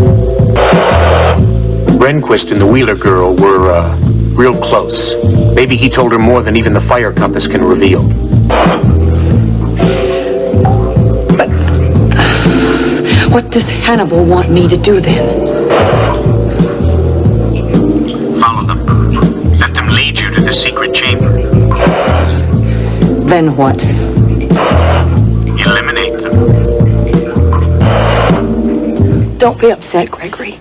Rehnquist and the Wheeler girl were, real close. Maybe he told her more than even the fire compass can reveal. But what does Hannibal want me to do then? Follow them. Let them lead you to the secret chamber. Then what? Eliminate them. Don't be upset, Gregory.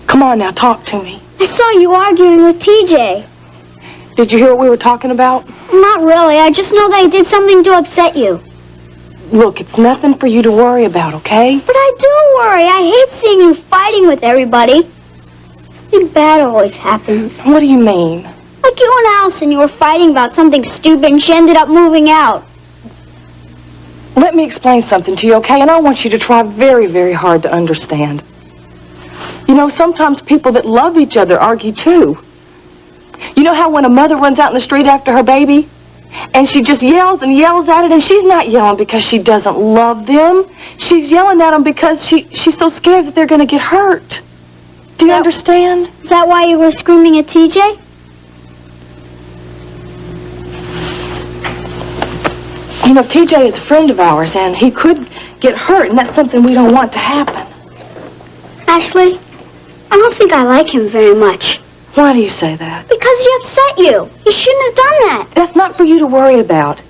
Come on now, talk to me. I saw you arguing with TJ. Did you hear what we were talking about? Not really. I just know that I did something to upset you. Look, it's nothing for you to worry about, okay? But I do worry. I hate seeing you fighting with everybody. Something bad always happens. What do you mean? Like you and Allison, you were fighting about something stupid and she ended up moving out. Let me explain something to you, okay? And I want you to try very, very hard to understand. You know, sometimes people that love each other argue too. You know how when a mother runs out in the street after her baby and she just yells and yells at it, and she's not yelling because she doesn't love them. She's yelling at them because she's so scared that they're going to get hurt. Do you understand? Is that why you were screaming at TJ? You know, TJ is a friend of ours, and he could get hurt, and that's something we don't want to happen. Ashley, I don't think I like him very much. Why do you say that? Because he upset you. He shouldn't have done that. That's not for you to worry about.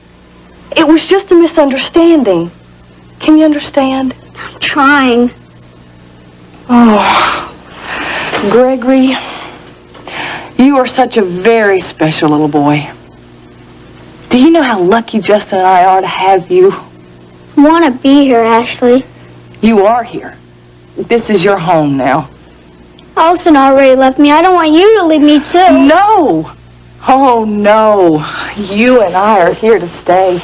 It was just a misunderstanding. Can you understand? I'm trying. Oh, Gregory, you are such a very special little boy. Do you know how lucky Justin and I are to have you? I want to be here, Ashley. You are here. This is your home now. Allison already left me. I don't want you to leave me too. No! Oh, no. You and I are here to stay.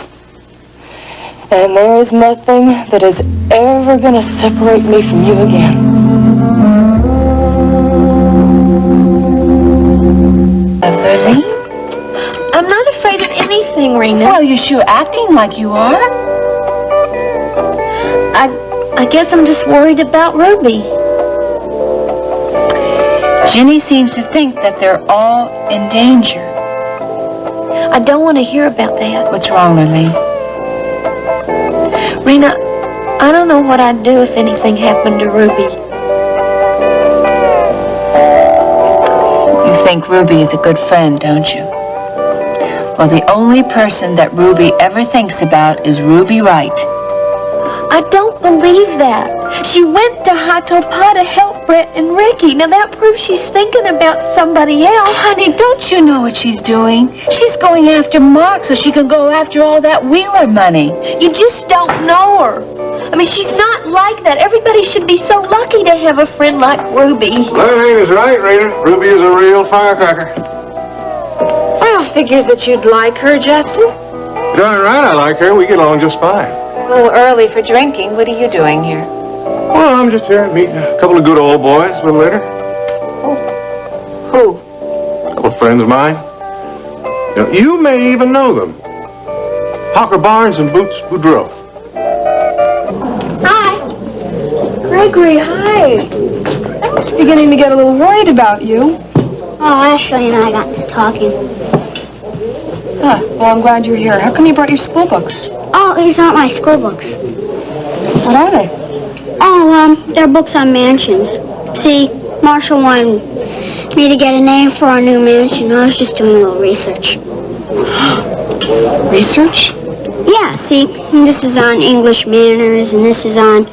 And there is nothing that is ever going to separate me from you again. Lily? I'm not afraid of anything, Rena. Well, you're sure acting like you are. I guess I'm just worried about Ruby. Ginny seems to think that they're all in danger. I don't want to hear about that. What's wrong, Lily? Rena, I don't know what I'd do if anything happened to Ruby. You think Ruby is a good friend, don't you? Well, the only person that Ruby ever thinks about is Ruby Wright. I don't believe that. She went to Haitopa to help Brett and Ricky. Now that proves she's thinking about somebody else. Honey, don't you know what she's doing? She's going after Mark so she can go after all that Wheeler money. You just don't know her. I mean, she's not like that. Everybody should be so lucky to have a friend like Ruby. Lorraine is right, Rena. Ruby is a real firecracker. Well, figures that you'd like her, Justin. Darn right I like her. We get along just fine. A little early for drinking. What are you doing here? Well, I'm just here meeting a couple of good old boys a little later. Who? A couple of friends of mine. You may even know them. Hawker Barnes and Boots Boudreaux. Hi. Gregory, hi. I was beginning to get a little worried about you. Oh, Ashley and I got to talking. Huh. Well, I'm glad you're here. How come you brought your school books? Oh, these aren't my school books. What are they? Oh, they're books on mansions. See, Marshall wanted me to get a name for our new mansion. I was just doing a little research. Research? Yeah, see, this is on English manners, and this is on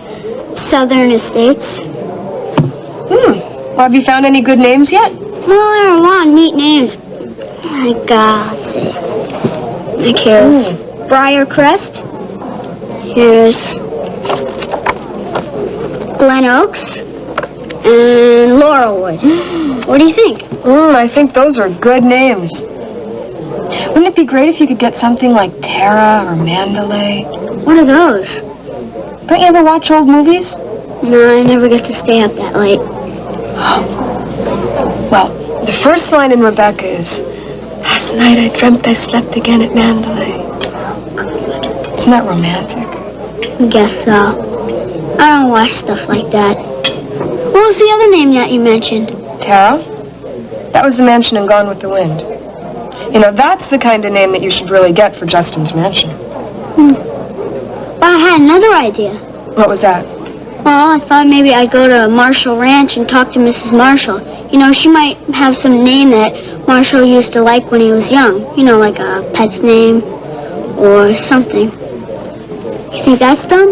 Southern estates. Well, have you found any good names yet? Well, there are a lot of neat names. Like, let's see. Like here's Briarcrest. Here's Glen Oaks. And Laurelwood. What do you think? I think those are good names. Wouldn't it be great if you could get something like Tara or Mandalay? What are those? Don't you ever watch old movies? No, I never get to stay up that late. Well, The first line in Rebecca is, last night I dreamt I slept again at Mandalay. Isn't that romantic? Guess so. I don't watch stuff like that. What was the other name that you mentioned? Tara? That was the mansion in Gone with the Wind. You know, that's the kind of name that you should really get for Justin's mansion. But I had another idea. What was that? Well, I thought maybe I'd go to Marshall Ranch and talk to Mrs. Marshall. You know, she might have some name that Marshall used to like when he was young. You know, like a pet's name or something. You think that's dumb?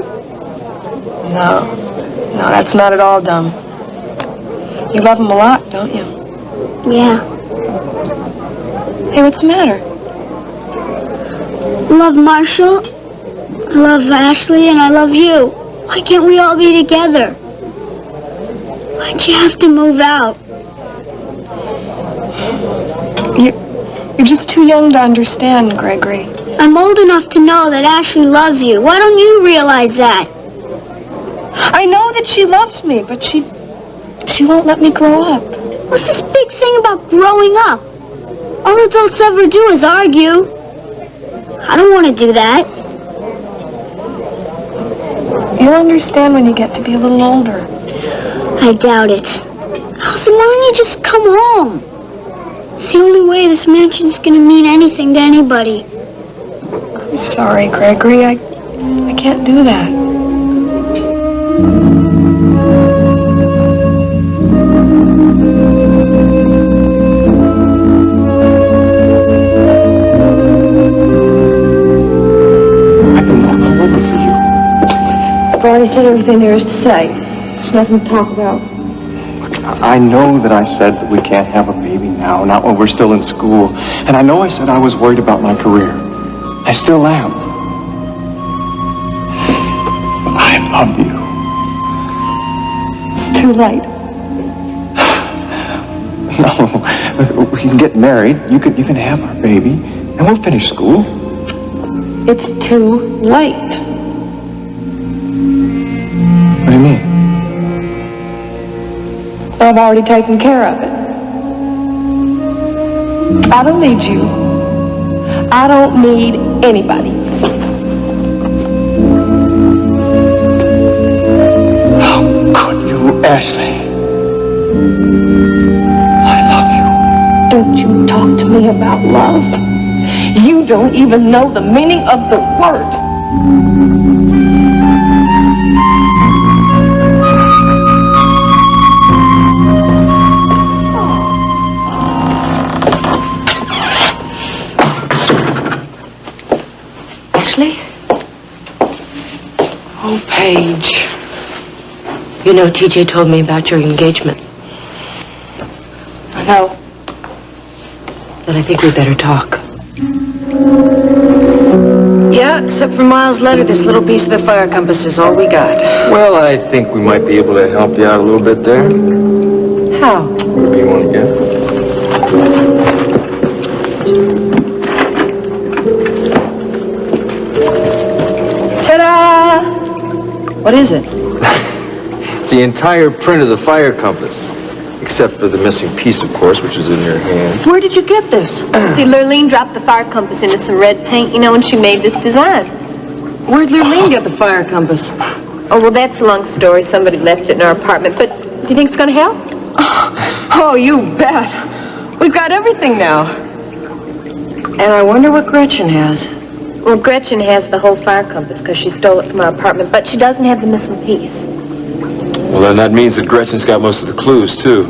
No. No, that's not at all dumb. You love him a lot, don't you? Yeah. Hey, what's the matter? I love Marshall, I love Ashley, and I love you. Why can't we all be together? Why'd you have to move out? You're just too young to understand, Gregory. I'm old enough to know that Ashley loves you. Why don't you realize that? I know that she loves me, but she won't let me grow up. What's this big thing about growing up? All adults ever do is argue. I don't want to do that. You'll understand when you get to be a little older. I doubt it. Elsie, why don't you just come home? It's the only way this mansion's gonna mean anything to anybody. I'm sorry, Gregory. I can't do that. I've already said everything there is to say. There's nothing to talk about. I know that I said that we can't have a baby now, not when we're still in school. And I know I said I was worried about my career. I still am. I love you. It's too late. No, we can get married. You can have our baby, and we'll finish school. It's too late. What do you mean? I've already taken care of it. I don't need you. I don't need anybody. How could you, Ashley? I love you. Don't you talk to me about love. You don't even know the meaning of the word. Ashley? Oh, Paige. You know, TJ told me about your engagement. I know. Then I think we better talk. Yeah, except for Miles' letter, this little piece of the fire compass is all we got. Well, I think we might be able to help you out a little bit there. How? Whatever you want to get. Ta-da! What is it? It's the entire print of the fire compass. Except for the missing piece, of course, which is in your hand. Where did you get this? See, Lurleen dropped the fire compass into some red paint, you know, and she made this design. Where'd Lurleen get the fire compass? Oh, well, that's a long story. Somebody left it in our apartment. But do you think it's going to help? Oh, you bet. We've got everything now. And I wonder what Gretchen has. Well, Gretchen has the whole fire compass because she stole it from our apartment, but she doesn't have the missing piece. Well, then that means that Gretchen's got most of the clues, too.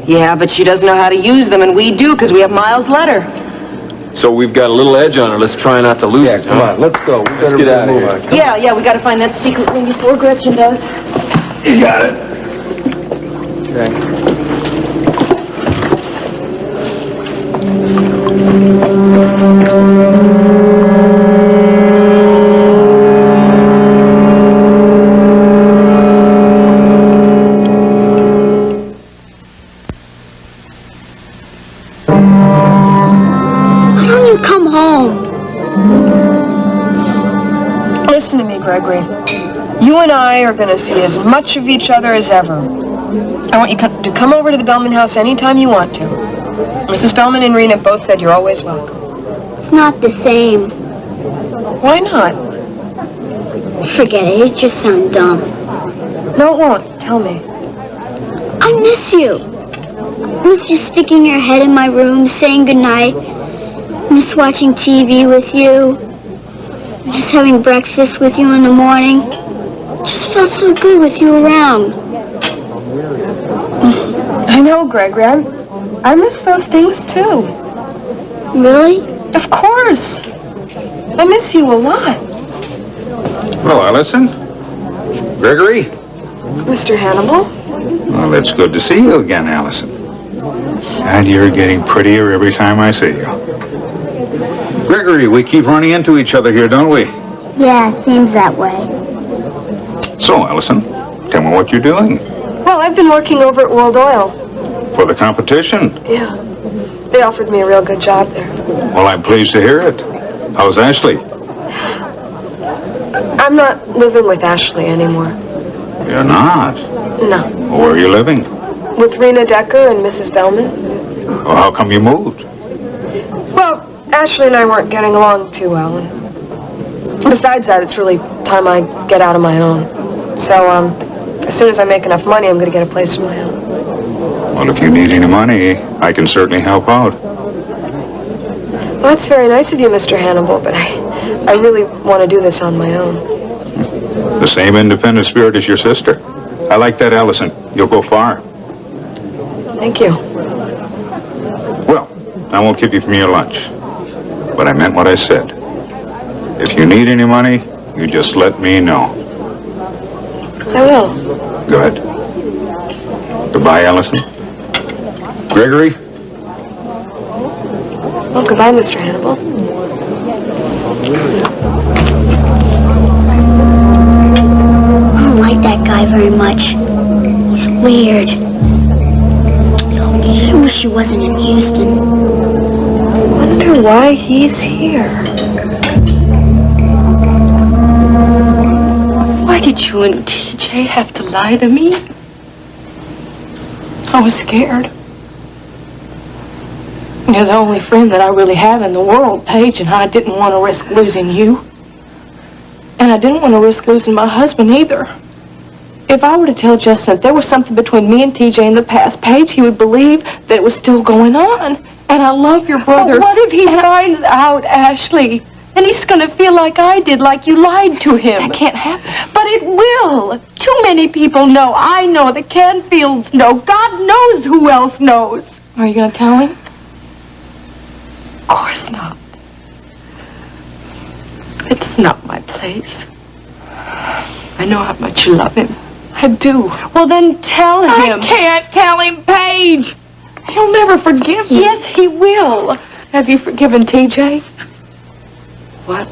Yeah, but she doesn't know how to use them, and we do because we have Miles' letter. So we've got a little edge on her. Let's try not to lose it, Come on, let's go. Let's get out of here. Yeah, we got to find that secret room before Gretchen does. You got it. Okay. Listen to me, Gregory. You and I are going to see as much of each other as ever. I want you to come over to the Bellman house anytime you want to. Mrs. Bellman and Rena both said you're always welcome. It's not the same. Why not? Forget it. It just sounds dumb. No, it won't. Tell me. I miss you. Miss you sticking your head in my room, saying goodnight. Miss watching TV with you. Miss having breakfast with you in the morning. Just felt so good with you around. I know, Gregory. I miss those things, too. Really? Of course. I miss you a lot. Hello, Allison. Gregory. Mr. Hannibal? Well, it's good to see you again, Allison. And you're getting prettier every time I see you. Gregory, we keep running into each other here, don't we? Yeah, it seems that way. So, Allison, tell me what you're doing. Well, I've been working over at World Oil. For the competition? Yeah. They offered me a real good job there. Well, I'm pleased to hear it. How's Ashley? I'm not living with Ashley anymore. You're not? No. Where are you living? With Rena Decker and Mrs. Bellman. Well, how come you moved? Well, Ashley and I weren't getting along too well. And besides that, it's really time I get out on my own. So, as soon as I make enough money, I'm going to get a place of my own. Well, if you need any money, I can certainly help out. Well, that's very nice of you, Mr. Hannibal, but I really want to do this on my own. The same independent spirit as your sister. I like that, Allison. You'll go far. Thank you. Well, I won't keep you from your lunch. But I meant what I said. If you need any money, you just let me know. I will. Good. Goodbye, Allison. Gregory? Well, goodbye, Mr. Hannibal. I don't like that guy very much. He's weird. I wish he wasn't in Houston. I wonder why he's here. Why did you and TJ have to lie to me? I was scared. You're the only friend that I really have in the world, Paige, and I didn't want to risk losing you. And I didn't want to risk losing my husband either. If I were to tell Justin that there was something between me and TJ in the past, Paige, he would believe that it was still going on. And I love your brother. But what if he finds out, Ashley? And he's going to feel like I did, like you lied to him. That can't happen. But it will. Too many people know. I know. The Canfields know. God knows who else knows. Are you going to tell him? Of course not. It's not my place. I know how much you love him. I do. Well, then tell him. I can't tell him, Paige. He'll never forgive me. Yes, he will. Have you forgiven TJ? What?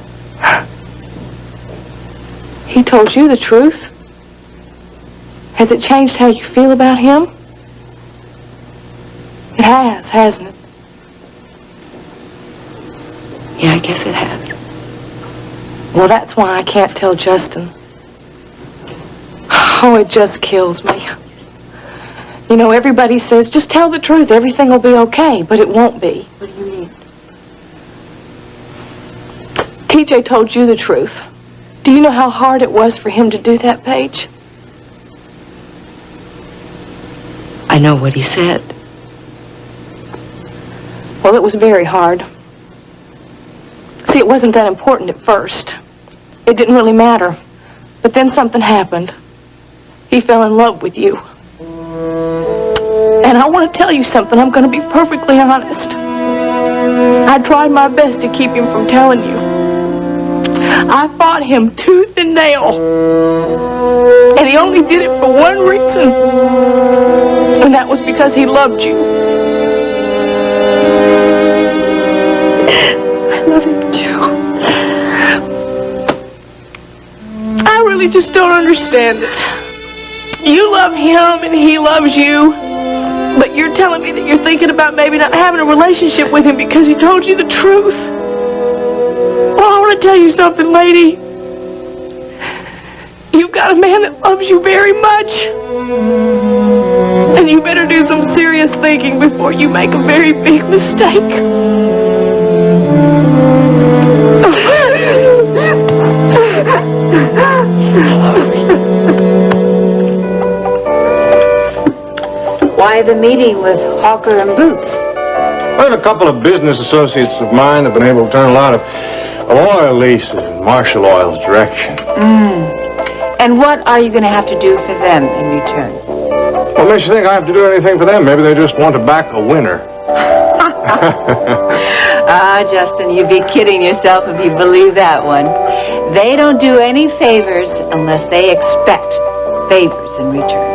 He told you the truth. Has it changed how you feel about him? It has, hasn't it? Yeah, I guess it has. Well, that's why I can't tell Justin. Oh, it just kills me. You know, everybody says, just tell the truth, everything will be okay, but it won't be. What do you mean? TJ told you the truth. Do you know how hard it was for him to do that, Paige? I know what he said. Well, it was very hard. See, it wasn't that important at first. It didn't really matter. But then something happened. He fell in love with you. And I want to tell you something. I'm going to be perfectly honest. I tried my best to keep him from telling you. I fought him tooth and nail. And he only did it for one reason. And that was because he loved you. I love him too. I really just don't understand it. You love him and he loves you. But you're telling me that you're thinking about maybe not having a relationship with him because he told you the truth. Well, I want to tell you something, lady. You've got a man that loves you very much. And you better do some serious thinking before you make a very big mistake. Why the meeting with Hawker and Boots? Well, a couple of business associates of mine have been able to turn a lot of oil leases in Marshall Oil's direction. And what are you going to have to do for them in return? What makes you think I have to do anything for them? Maybe they just want to back a winner. Ah, Justin, you'd be kidding yourself if you believe that one. They don't do any favors unless they expect favors in return.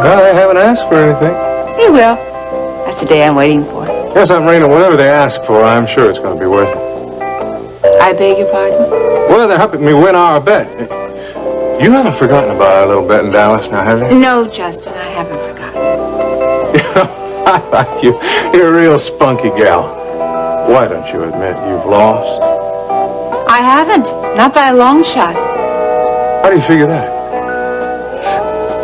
Well, they haven't asked for anything. They will. That's the day I'm waiting for. Yes, Aunt Marina, whatever they ask for, I'm sure it's going to be worth it. I beg your pardon? Well, they're helping me win our bet. You haven't forgotten about our little bet in Dallas now, have you? No, Justin, I haven't forgotten. I like you. You're a real spunky gal. Why don't you admit you've lost? I haven't. Not by a long shot. How do you figure that?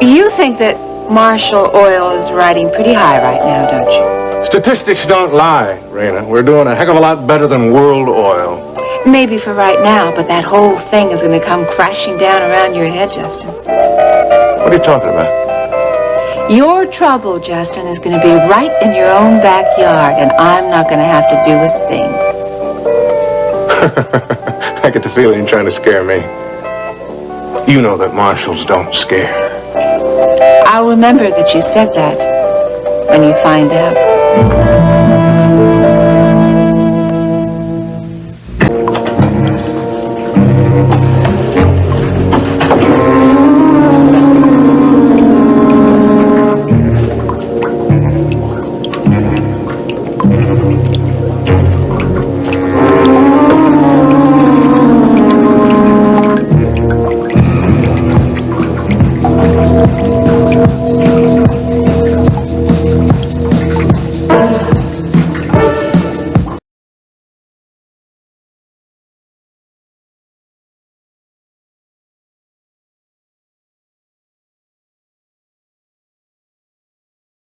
You think that Marshall Oil is riding pretty high right now, don't you? Statistics don't lie, Raina. We're doing a heck of a lot better than World Oil. Maybe for right now, but that whole thing is going to come crashing down around your head, Justin. What are you talking about? Your trouble, Justin, is going to be right in your own backyard, and I'm not going to have to do a thing. I get the feeling you're trying to scare me. You know that Marshalls don't scare. I'll remember that you said that when you find out.